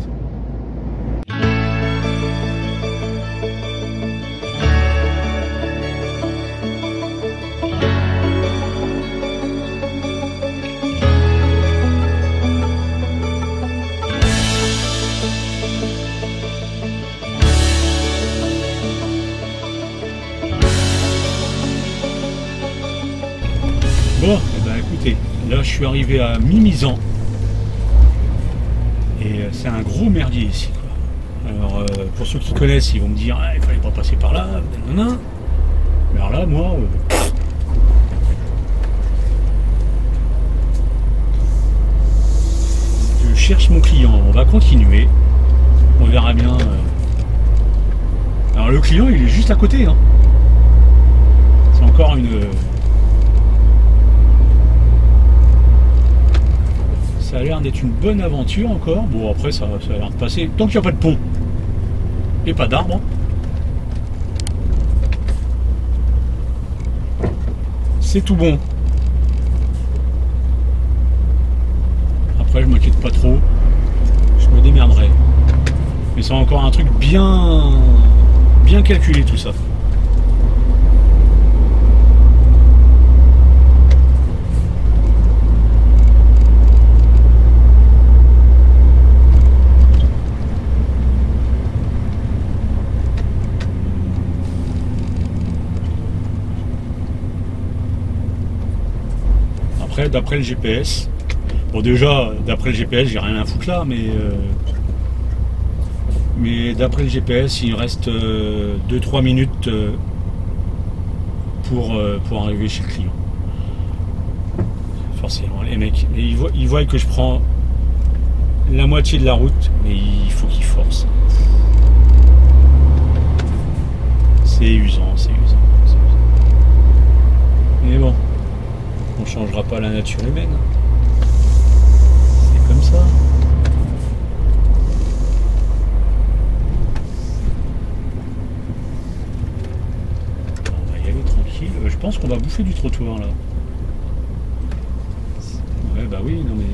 Bon, écoutez, là je suis arrivé à Mimizan. Et c'est un gros merdier ici, quoi. Alors pour ceux qui connaissent, ils vont me dire ah, il fallait pas passer par là, nanana. Mais alors là, moi, je cherche mon client. On va continuer. On verra bien. Alors le client, il est juste à côté. Hein. C'est encore une. Ça a l'air d'être une bonne aventure encore. Bon, après, ça a l'air de passer. Tant qu'il n'y a pas de pont et pas d'arbre. C'est tout bon. Après, je m'inquiète pas trop. Je me démerderai. Mais c'est encore un truc bien calculé tout ça. Après, d'après le GPS, bon déjà, d'après le GPS, j'ai rien à foutre là, mais d'après le GPS, il reste 2-3 minutes pour arriver chez le client. Forcément, les mecs, ils voient que je prends la moitié de la route, mais il faut qu'ils forcent. C'est usant, c'est usant. Mais bon. On changera pas la nature humaine. C'est comme ça. On va y aller tranquille. Je pense qu'on va bouffer du trottoir là. Ouais bah oui, non mais.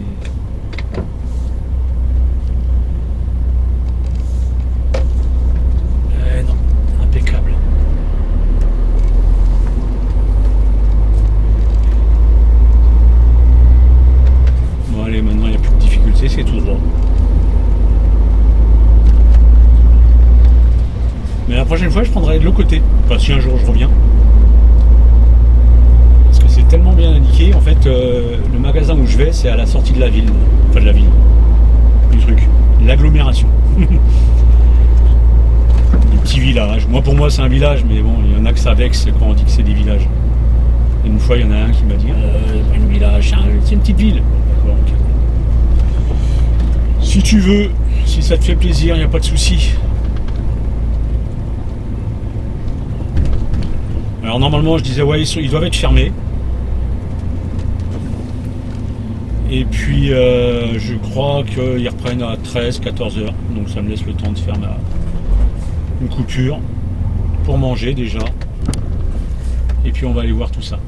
Non, impeccable. Allez, maintenant il n'y a plus de difficulté, c'est tout droit. Mais la prochaine fois, je prendrai de l'autre côté. Enfin, si un jour je reviens. Parce que c'est tellement bien indiqué. En fait, le magasin où je vais, c'est à la sortie de la ville. Enfin, de la ville. Du truc. L'agglomération. Du petit village. Moi, pour moi, c'est un village, mais bon, il y en a que ça vexe quand on dit que c'est des villages. Et une fois, il y en a un qui m'a dit un village, c'est une petite ville. D'accord, ok. Si tu veux, si ça te fait plaisir, il n'y a pas de souci. Alors normalement, je disais ouais, ils doivent être fermés. Et puis, je crois qu'ils reprennent à 13-14 heures. Donc ça me laisse le temps de faire une coupure pour manger déjà. Et puis on va aller voir tout ça.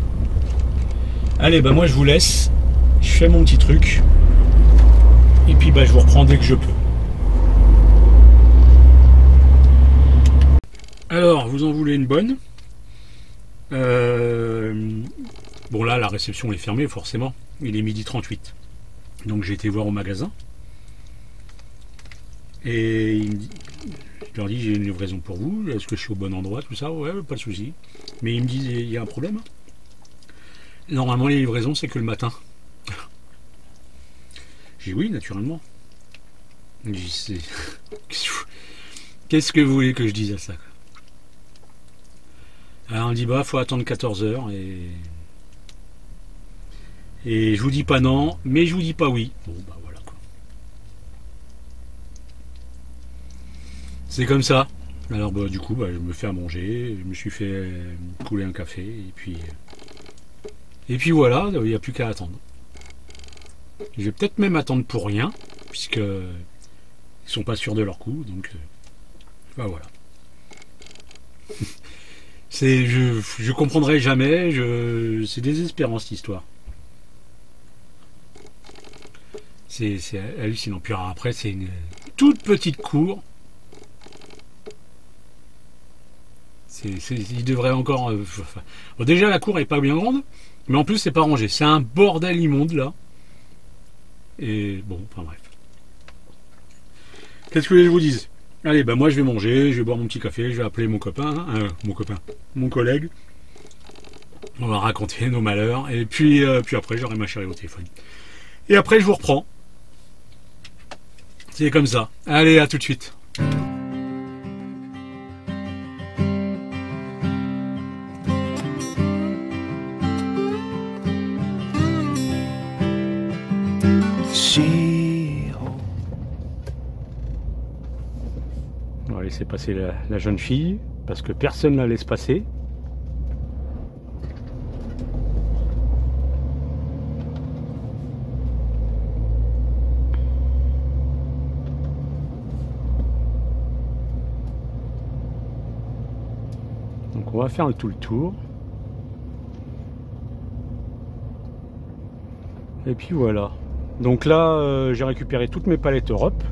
Allez, bah moi je vous laisse. Je fais mon petit truc. Et puis bah je vous reprends dès que je peux. Alors, vous en voulez une bonne? Bon là, la réception est fermée forcément. Il est 12h38. Donc j'ai été voir au magasin. Et je leur dis j'ai une livraison pour vous. Est-ce que je suis au bon endroit? Tout ça? Ouais, pas de souci. Mais ils me disent il y a un problème. Normalement les livraisons c'est que le matin. J'ai dit oui, naturellement. Qu'est-ce que vous voulez que je dise à ça? Alors on dit bah faut attendre 14 heures et je vous dis pas non, mais je vous dis pas oui. Bon bah voilà quoi. C'est comme ça. Alors bah du coup bah, je me fais à manger, je me suis fait couler un café et puis voilà, il n'y a plus qu'à attendre. Je vais peut-être même attendre pour rien, puisque ils sont pas sûrs de leur coup, donc bah voilà. Je comprendrai jamais, c'est désespérant cette histoire. C'est hallucinant. Puis après c'est une toute petite cour. Il devrait encore. Bon, déjà la cour est pas bien grande, mais en plus c'est pas rangé. C'est un bordel immonde là. Et bon, enfin bref. Qu'est-ce que je vous dise? Allez, bah moi je vais manger, je vais boire mon petit café, je vais appeler mon copain, mon collègue. On va raconter nos malheurs, et puis après j'aurai ma chérie au téléphone. Et après je vous reprends. C'est comme ça. Allez, à tout de suite. laisser passer la jeune fille, parce que personne ne la laisse passer. Donc on va faire tout le tour. Et puis voilà. Donc là, j'ai récupéré toutes mes palettes Europe.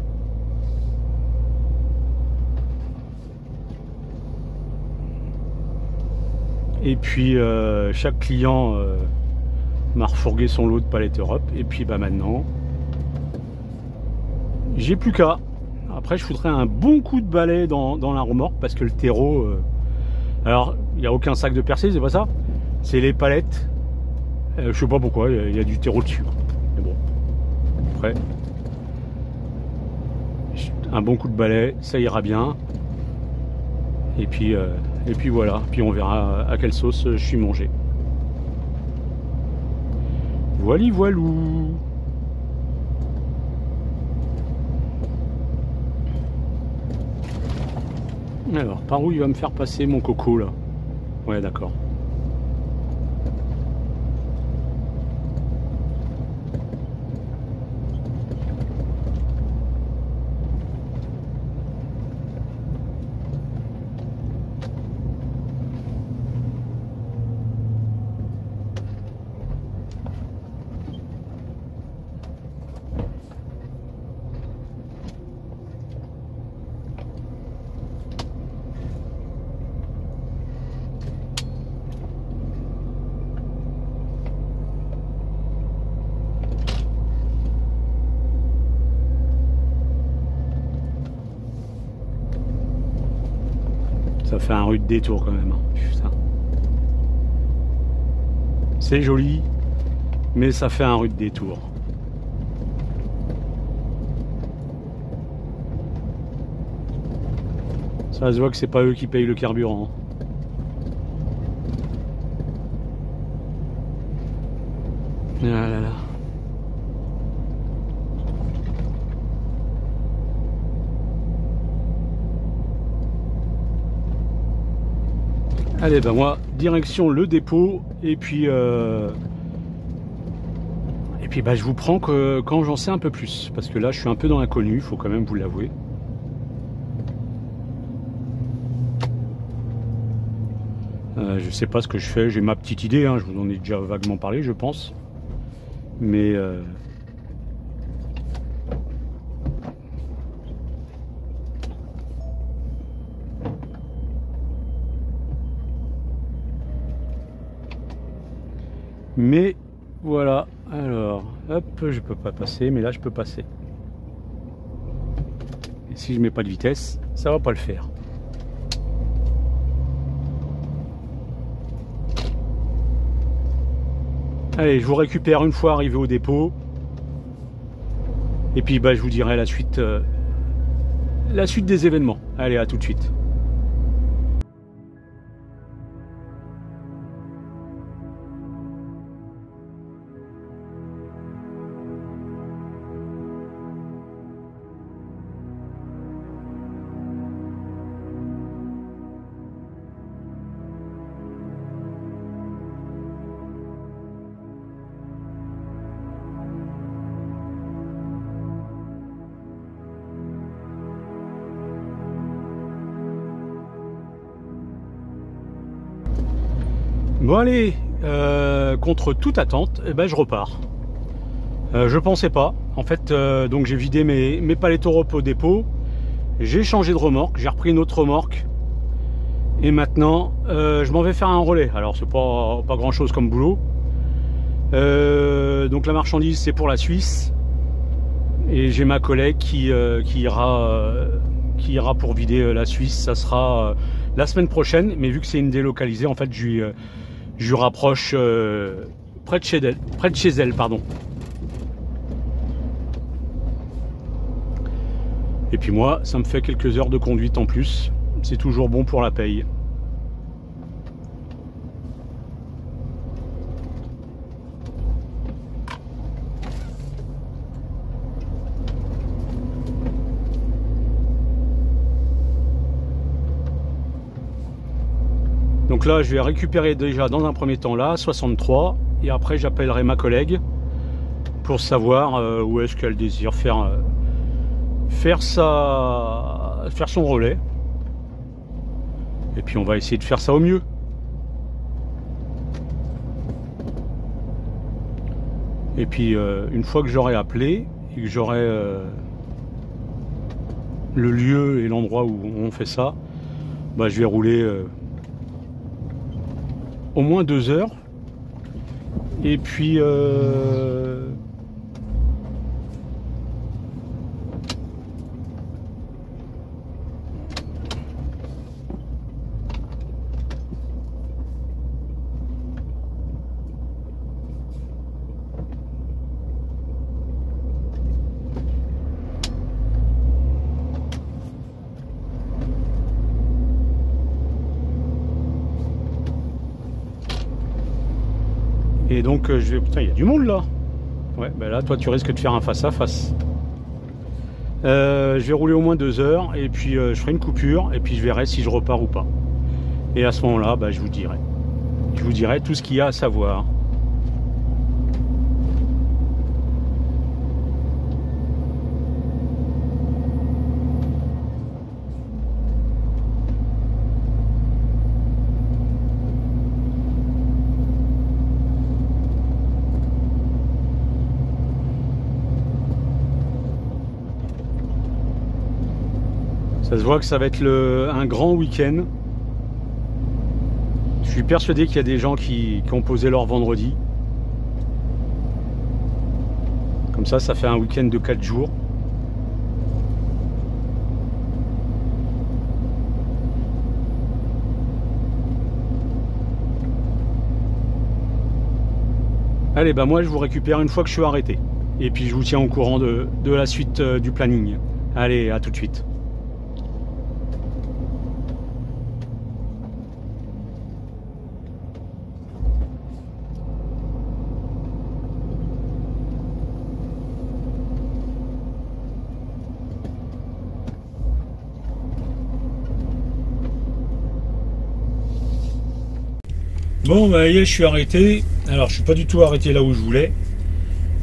Et puis chaque client m'a refourgué son lot de palettes Europe. Et puis bah maintenant, j'ai plus qu'à. Après, je foutrais un bon coup de balai dans la remorque parce que le terreau. Alors, il n'y a aucun sac de percé, c'est pas ça. C'est les palettes. Je sais pas pourquoi, il y a du terreau dessus. Mais bon, après, un bon coup de balai, ça ira bien. Et puis voilà. Puis on verra à quelle sauce je suis mangé. Voili voilou. Alors, par où il va me faire passer mon coco là? Ouais, d'accord. Ça fait un rude détour quand même. Putain. C'est joli, mais ça fait un rude détour. Ça se voit que c'est pas eux qui payent le carburant. Ah là là. Allez, ben moi, direction le dépôt, et puis ben, je vous prends que quand j'en sais un peu plus, parce que là, je suis un peu dans l'inconnu, il faut quand même vous l'avouer. Je sais pas ce que je fais, j'ai ma petite idée, hein, je vous en ai déjà vaguement parlé, je pense, mais voilà, alors, hop, je peux pas passer, mais là je peux passer. Et si je mets pas de vitesse, ça va pas le faire. Allez, je vous récupère une fois arrivé au dépôt. Et puis bah, je vous dirai la suite des événements. Allez, à tout de suite. Bon allez, contre toute attente, eh ben, je repars. Je pensais pas. En fait, donc j'ai vidé mes palettes Europe au dépôt. J'ai changé de remorque, j'ai repris une autre remorque. Et maintenant, je m'en vais faire un relais. Alors c'est pas grand chose comme boulot. Donc la marchandise c'est pour la Suisse. Et j'ai ma collègue qui ira pour vider la Suisse. Ça sera la semaine prochaine. Mais vu que c'est une délocalisée, en fait, je lui rapproche près de chez elle, pardon. Et puis moi, ça me fait quelques heures de conduite en plus. C'est toujours bon pour la paye. Donc là, je vais récupérer déjà dans un premier temps là, 63, et après j'appellerai ma collègue pour savoir où est-ce qu'elle désire faire son relais. Et puis on va essayer de faire ça au mieux. Et puis une fois que j'aurai appelé et que j'aurai le lieu et l'endroit où on fait ça, bah, je vais rouler au moins 2 heures. Et puis et donc je vais... Putain, il y a du monde là. Ouais, ben là, toi, tu risques de faire un face-à-face. Je vais rouler au moins 2 heures, et puis je ferai une coupure, et puis je verrai si je repars ou pas. Et à ce moment-là, bah, je vous dirai. Je vous dirai tout ce qu'il y a à savoir. Ça se voit que ça va être un grand week-end. Je suis persuadé qu'il y a des gens qui ont posé leur vendredi. Comme ça fait un week-end de 4 jours. Allez, bah moi je vous récupère une fois que je suis arrêté. Et puis je vous tiens au courant de la suite du planning. Allez, à tout de suite. Bon, bah, je suis arrêté. Alors, je suis pas du tout arrêté là où je voulais.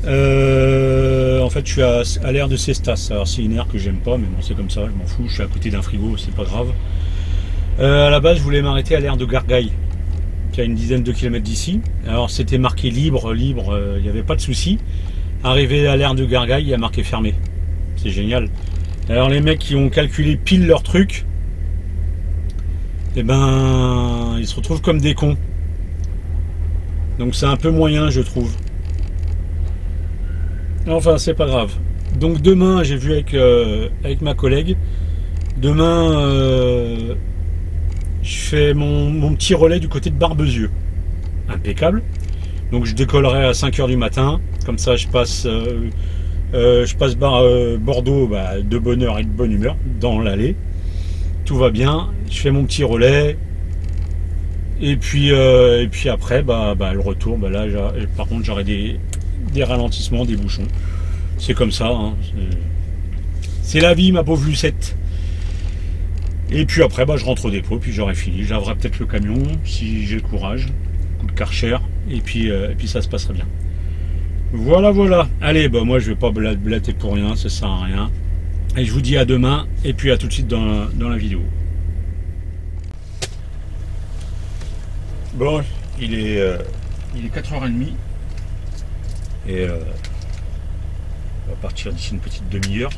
En fait, je suis à l'aire de Cestas. Alors, c'est une aire que j'aime pas, mais bon, c'est comme ça, je m'en fous. Je suis à côté d'un frigo, c'est pas grave. À la base, je voulais m'arrêter à l'aire de Gargaille, qui a une dizaine de kilomètres d'ici. Alors, c'était marqué libre, il n'y avait pas de souci. Arrivé à l'aire de Gargaille, il y a marqué fermé. C'est génial. Alors, les mecs qui ont calculé pile leur truc, eh ben, ils se retrouvent comme des cons. Donc c'est un peu moyen, je trouve. Enfin, c'est pas grave. Donc demain, j'ai vu avec ma collègue. Demain, je fais mon petit relais du côté de Barbezieux. Impeccable. Donc je décollerai à 5 h du matin. Comme ça, je passe Bordeaux de bonne heure et de bonne humeur dans l'allée. Tout va bien. Je fais mon petit relais. Et puis après, le retour, là, par contre, j'aurai des ralentissements, des bouchons. C'est comme ça, hein. C'est la vie, ma pauvre Lucette. Et puis après, je rentre au dépôt, puis j'aurai fini. Je laverai peut-être le camion, si j'ai le courage. Coup de Karcher, et puis ça se passera bien. Voilà. Allez, moi, je vais pas blater pour rien, ça sert à rien. Et je vous dis à demain, et puis à tout de suite dans la vidéo. Bon, il est 4h30 et on va partir d'ici une petite demi-heure.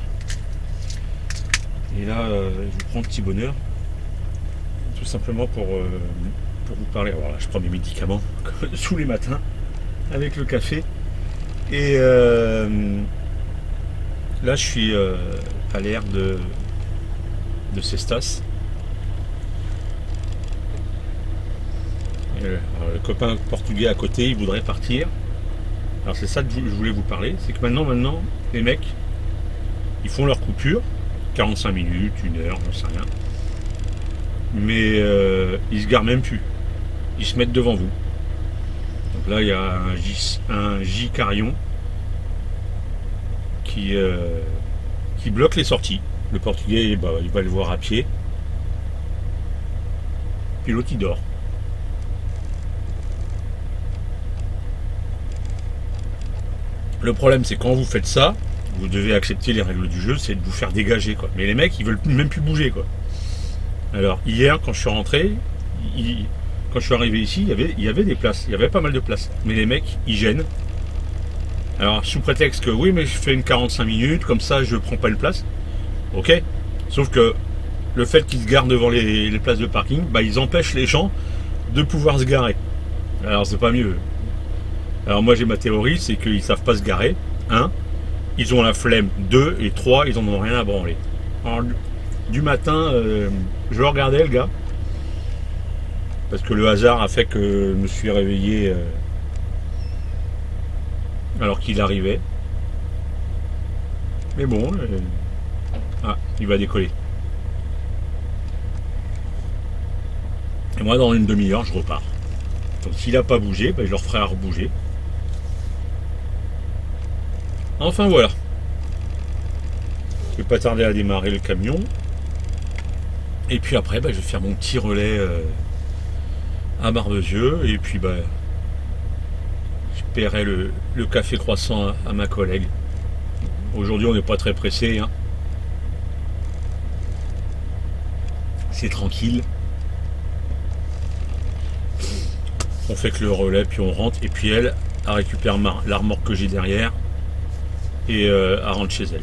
Et là, je vous prends petit bonheur, tout simplement pour vous parler. Alors là, je prends mes médicaments comme tous les matins avec le café. Et là, je suis à l'aire de Cestas. Alors, le copain portugais à côté, il voudrait partir. Alors c'est ça que je voulais vous parler, c'est que maintenant, les mecs, ils font leur coupure, 45 minutes, 1 heure, j'en sais rien. Mais ils se garent même plus. Ils se mettent devant vous. Donc là, il y a un J Carillon qui bloque les sorties. Le portugais, il va le voir à pied. Puis l'autre, il dort. Le problème, c'est quand vous faites ça, vous devez accepter les règles du jeu, c'est de vous faire dégager, quoi. Mais les mecs, ils veulent même plus bouger, quoi. Alors, hier, quand je suis rentré, quand je suis arrivé ici, il y avait des places, il y avait pas mal de places. Mais les mecs, ils gênent. Alors, sous prétexte que oui, mais je fais une 45 minutes, comme ça, je prends pas de place. Ok. Sauf que le fait qu'ils se garent devant les places de parking, bah, ils empêchent les gens de pouvoir se garer. Alors, c'est pas mieux. Alors, moi, j'ai ma théorie, c'est qu'ils savent pas se garer. 1. Ils ont la flemme. 2 et 3, ils en ont rien à branler. Alors, du matin, je regardais le gars. Parce que le hasard a fait que je me suis réveillé alors qu'il arrivait. Mais bon, ah, il va décoller. Et moi, dans une demi-heure, je repars. Donc s'il n'a pas bougé, ben, je le referai à rebouger. Enfin voilà. Je vais pas tarder à démarrer le camion. Et puis après, ben, je vais faire mon petit relais à Barbezieux. Et puis ben, je paierai le café croissant à ma collègue. Aujourd'hui, on n'est pas très pressé. Hein. C'est tranquille. On fait que le relais, puis on rentre. Et puis elle récupère la remorque que j'ai derrière. Et elle rentre chez elle.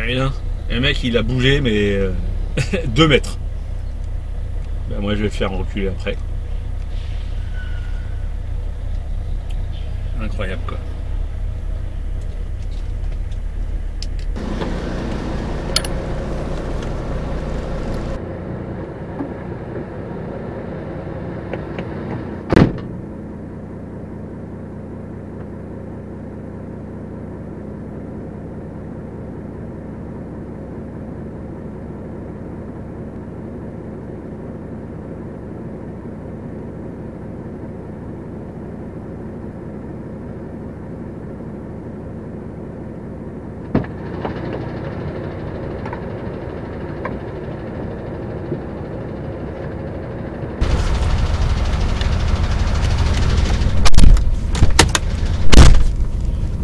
Et là, le mec, il a bougé, mais 2 mètres. Ben, moi, je vais faire reculer après. Incroyable, quoi.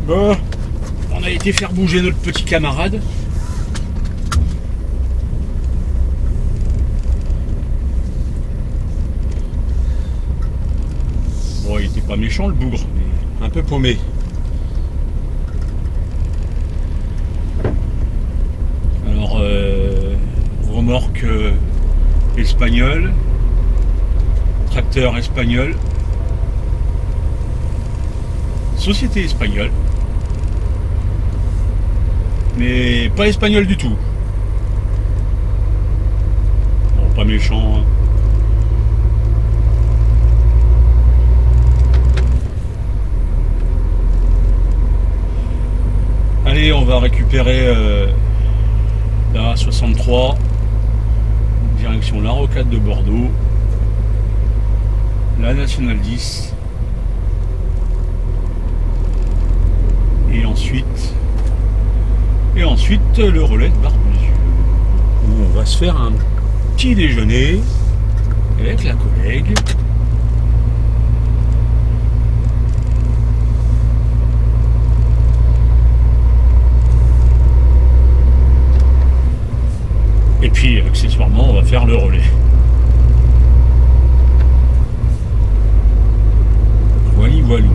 Bon, on a été faire bouger notre petit camarade. Bon, il était pas méchant le bougre, mais un peu paumé. Alors, remorque espagnole, tracteur espagnol, société espagnole. Mais pas espagnol du tout. Bon, pas méchant. Hein. Allez, on va récupérer la 63, direction la Rocade de Bordeaux, la Nationale 10, et ensuite le relais de Barbezieux, où on va se faire un petit déjeuner avec la collègue. Et puis accessoirement on va faire le relais. Voilà.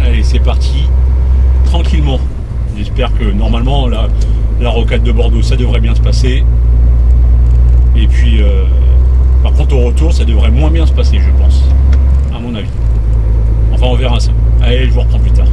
Allez, c'est parti, tranquillement. J'espère que normalement la Rocade de Bordeaux, ça devrait bien se passer. Et puis par contre au retour, ça devrait moins bien se passer, je pense, à mon avis. Enfin, on verra ça. Allez, je vous reprends plus tard.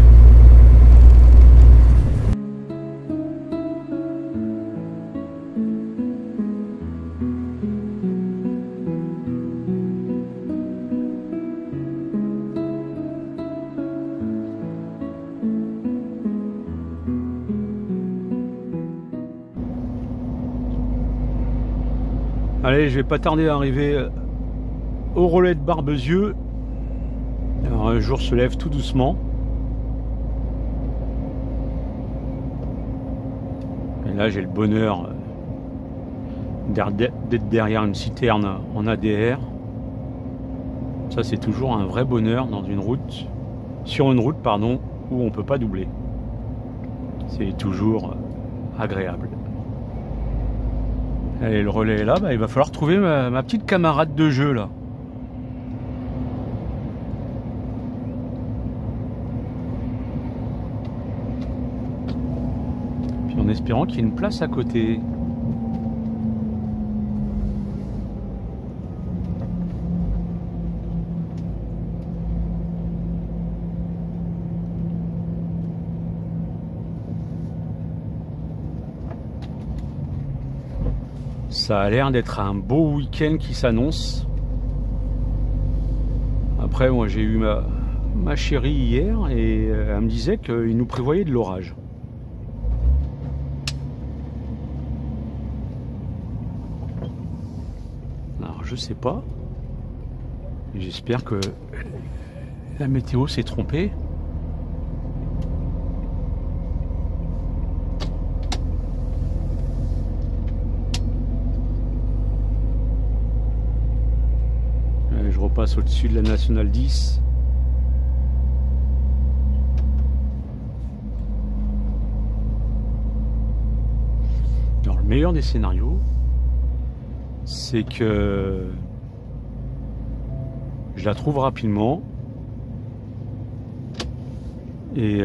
Allez, je vais pas tarder à arriver au relais de Barbezieux. Alors, un jour se lève tout doucement. Et là, j'ai le bonheur d'être derrière une citerne en ADR. Ça, c'est toujours un vrai bonheur dans une route, sur une route, pardon, où on peut pas doubler. C'est toujours agréable. Allez, le relais est là, bah, il va falloir trouver ma petite camarade de jeu là. Puis en espérant qu'il y ait une place à côté. Ça a l'air d'être un beau week-end qui s'annonce. Après, moi j'ai eu ma chérie hier et elle me disait qu'il nous prévoyait de l'orage. Alors je sais pas. J'espère que la météo s'est trompée. Je repasse au-dessus de la Nationale 10. Alors le meilleur des scénarios, c'est que je la trouve rapidement et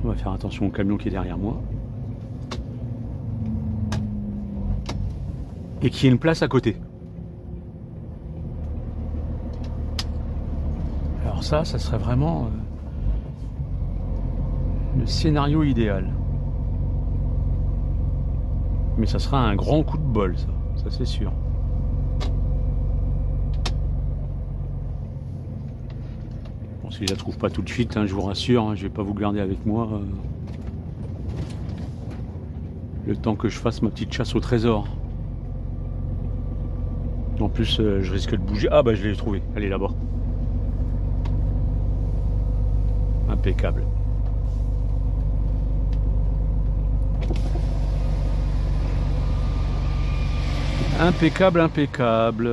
on va faire attention au camion qui est derrière moi et qu'il y ait une place à côté. Alors ça serait vraiment le scénario idéal. Mais ça sera un grand coup de bol, ça c'est sûr. Bon, si je la trouve pas tout de suite, hein, je vous rassure, hein, je vais pas vous garder avec moi le temps que je fasse ma petite chasse au trésor. En plus, je risque de bouger. Ah bah je l'ai trouvé, elle est là-bas. Impeccable. Impeccable, impeccable.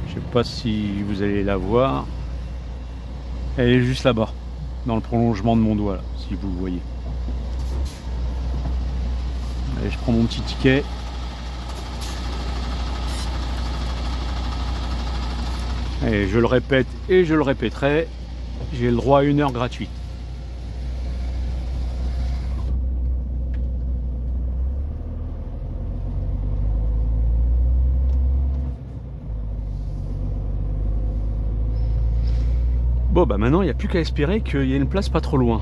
Je sais pas si vous allez la voir. Elle est juste là-bas, dans le prolongement de mon doigt, là, si vous voyez. Allez, je prends mon petit ticket. Et je le répète et je le répéterai, j'ai le droit à 1 heure gratuite. Bon bah maintenant il n'y a plus qu'à espérer qu'il y ait une place pas trop loin.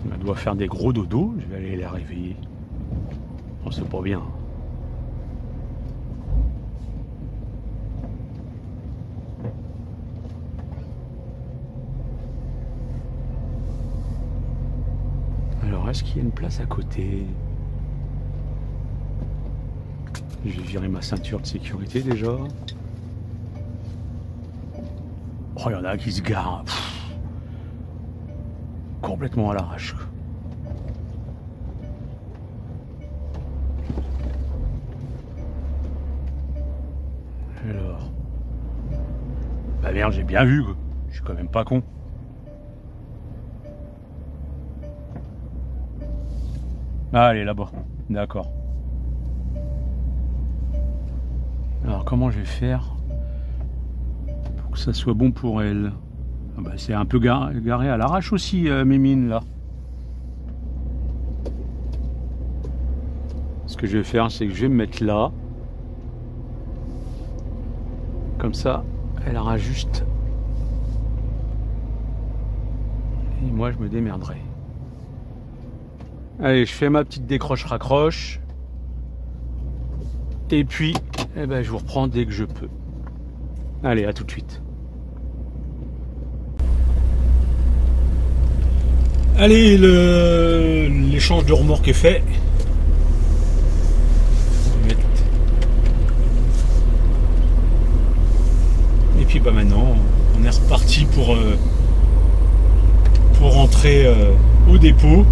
Elle doit faire des gros dodos, je vais aller la réveiller. Oh, c'est pas bien. Alors, est-ce qu'il y a une place à côté? Je vais virer ma ceinture de sécurité déjà. Oh, il y en a qui se garent complètement à l'arrache. Alors. Bah merde, j'ai bien vu, quoi. Je suis quand même pas con. Ah, elle est là-bas. D'accord. Alors, comment je vais faire pour que ça soit bon pour elle? Ah bah, c'est un peu garé à l'arrache aussi, mes mines, là. Ce que je vais faire, c'est que je vais me mettre là. Comme ça, elle aura juste. Et moi, je me démerderai. Allez, je fais ma petite décroche-raccroche. Et puis, eh ben, je vous reprends dès que je peux. Allez, à tout de suite. Allez, l'échange de remorque est fait. Et puis bah maintenant, on est reparti pour rentrer au dépôt.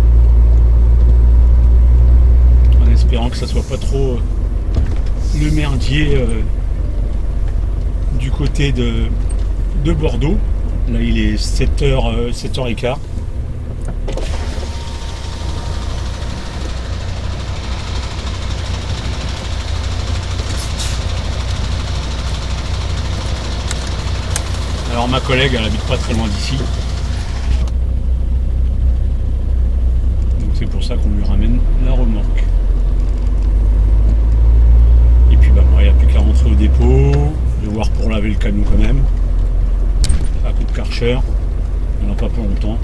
En espérant que ça soit pas trop le merdier du côté de Bordeaux. Là il est 7h, 7h15. Alors ma collègue elle habite pas très loin d'ici. Donc c'est pour ça qu'on lui ramène la remorque. Et puis bah moi il n'y a plus qu'à rentrer au dépôt, devoir pour laver le camion quand même. À coup de Karcher, il n'y en a pas pour longtemps.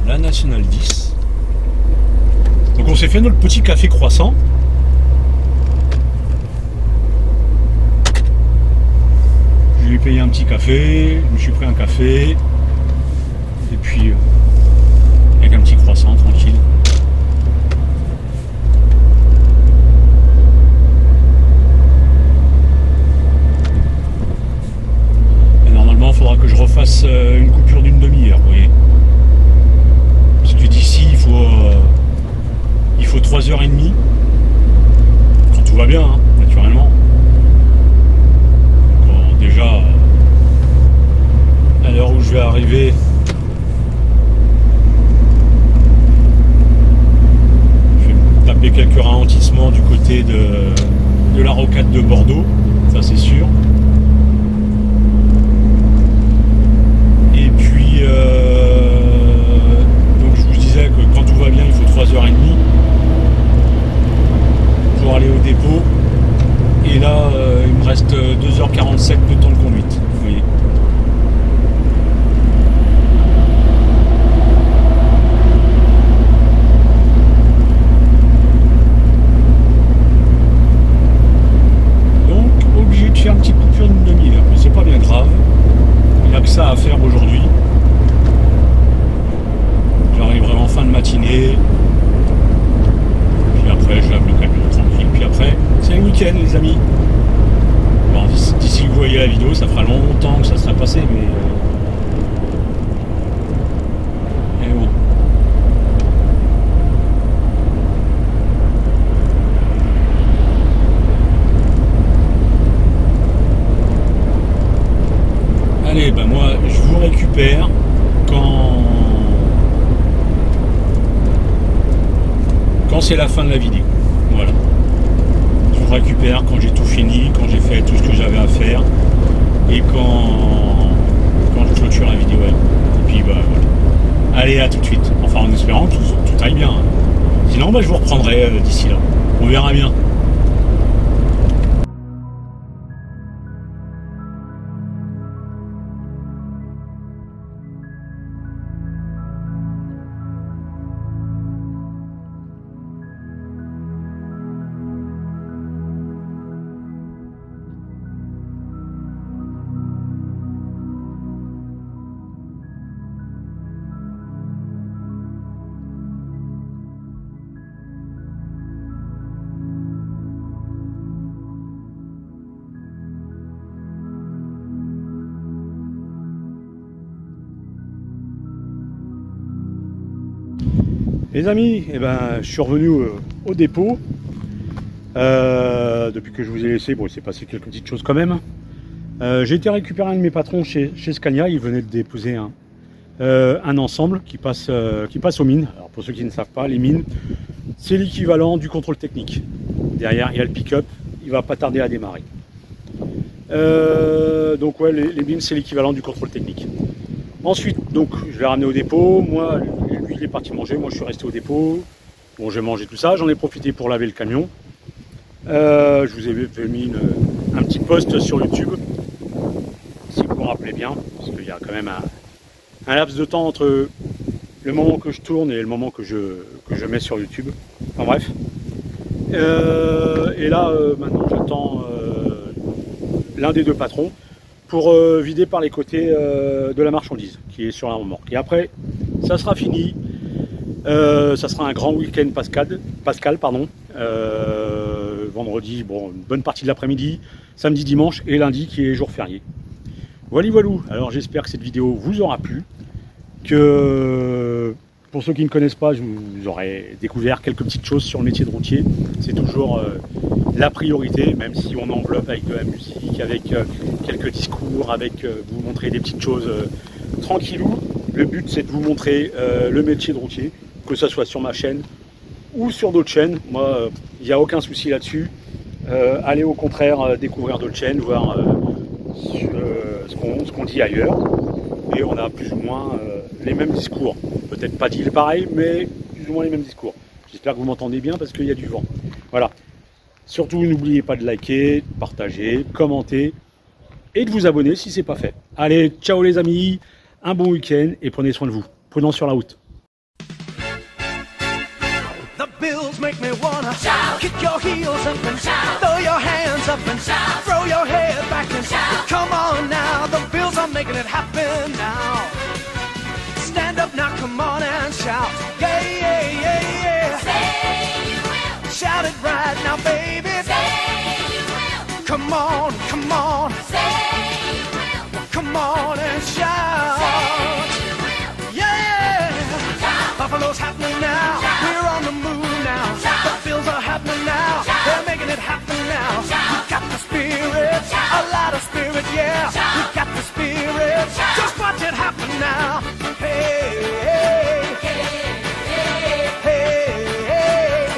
La Nationale 10. Donc on s'est fait notre petit café croissant. Je lui ai payé un petit café, je me suis pris un café. Et puis avec un petit croissant tranquille. Et normalement il faudra que je refasse une coupure d'une demi-heure, vous voyez. D'ici il faut 3h30 quand tout va bien hein, naturellement. Donc, déjà à l'heure où je vais arriver je vais me taper quelques ralentissements du côté de la rocade de Bordeaux, ça c'est sûr. Et puis que quand tout va bien il faut 3h30 pour aller au dépôt et là il me reste 2h47 de temps de conduite, vous voyez. Donc obligé de faire une petite coupure d'une demi-heure, mais c'est pas bien grave, il n'y a que ça à faire aujourd'hui. J'arriverai en fin de matinée. Puis après, je lave le camion tranquille. Puis après, c'est le week-end, les amis. Bon, d'ici que vous voyez la vidéo, ça fera longtemps que ça sera passé, mais bon. Allez, ben moi, je vous récupère quand c'est la fin de la vidéo. Voilà. Je vous récupère quand j'ai tout fini, quand j'ai fait tout ce que j'avais à faire et quand je clôture la vidéo. Et puis bah voilà. Allez, à tout de suite. Enfin en espérant que tout aille bien. Sinon bah, je vous reprendrai d'ici là. On verra bien. Les amis, eh ben, je suis revenu au dépôt. Depuis que je vous ai laissé, bon, il s'est passé quelques petites choses quand même. J'ai été récupérer un de mes patrons chez Scania. Il venait de déposer un ensemble qui passe aux mines. Alors pour ceux qui ne savent pas, les mines, c'est l'équivalent du contrôle technique. Derrière, il y a le pick-up. Il va pas tarder à démarrer. Donc ouais, les mines, c'est l'équivalent du contrôle technique. Ensuite, donc, je l'ai ramené au dépôt. Moi, lui, il est parti manger. Moi, je suis resté au dépôt. Bon, j'ai mangé tout ça. J'en ai profité pour laver le camion. Je vous ai mis un petit post sur YouTube, si vous vous rappelez bien, parce qu'il y a quand même un laps de temps entre le moment que je tourne et le moment que je mets sur YouTube. Enfin bref. Et là, maintenant, j'attends l'un des deux patrons pour vider par les côtés de la marchandise qui est sur la remorque. Et après, ça sera fini. Ça sera un grand week-end Pascal, pardon. Vendredi, bon, une bonne partie de l'après-midi, samedi, dimanche et lundi qui est jour férié. Voilà, voilou. Alors j'espère que cette vidéo vous aura plu, que pour ceux qui ne connaissent pas, je vous aurai découvert quelques petites choses sur le métier de routier. C'est toujours la priorité, même si on enveloppe avec de la musique, avec quelques discours, avec vous montrer des petites choses tranquillou. Le but c'est de vous montrer le métier de routier, que ce soit sur ma chaîne ou sur d'autres chaînes. Moi, il n'y a aucun souci là-dessus. Allez au contraire découvrir d'autres chaînes, voir ce qu'on dit ailleurs. Et on a plus ou moins les mêmes discours. Peut-être pas dit pareil, mais plus ou moins les mêmes discours. J'espère que vous m'entendez bien parce qu'il y a du vent. Voilà. Surtout, n'oubliez pas de liker, de partager, commenter et de vous abonner si ce n'est pas fait. Allez, ciao les amis, un bon week-end et prenez soin de vous. Prudent sur la route. Bills make me wanna shout, kick your heels up and shout, throw your hands up and shout, throw your head back and shout. Come on now, the Bills are making it happen now. Stand up now, come on and shout, yeah, yeah, yeah, yeah. Say you will. Shout it right now, baby. Say you will. Come on, come on. Say you will. Come on and shout. Say you will. Yeah. Shout. Buffalo's happening now. Shout. We're on the move now. Shout. The Bills are happening now. Shout. They're making it happen now. Shout. We got the spirit, Shout. a lot of spirit, yeah. Shout. We got the spirit. Shout. Just watch it happen now. Hey, hey, hey, hey,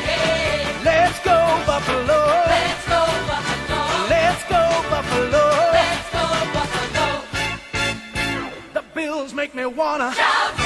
hey. Let's go Buffalo. Let's go Buffalo. Let's go Buffalo. Let's go Buffalo. The Bills make me wanna Shout.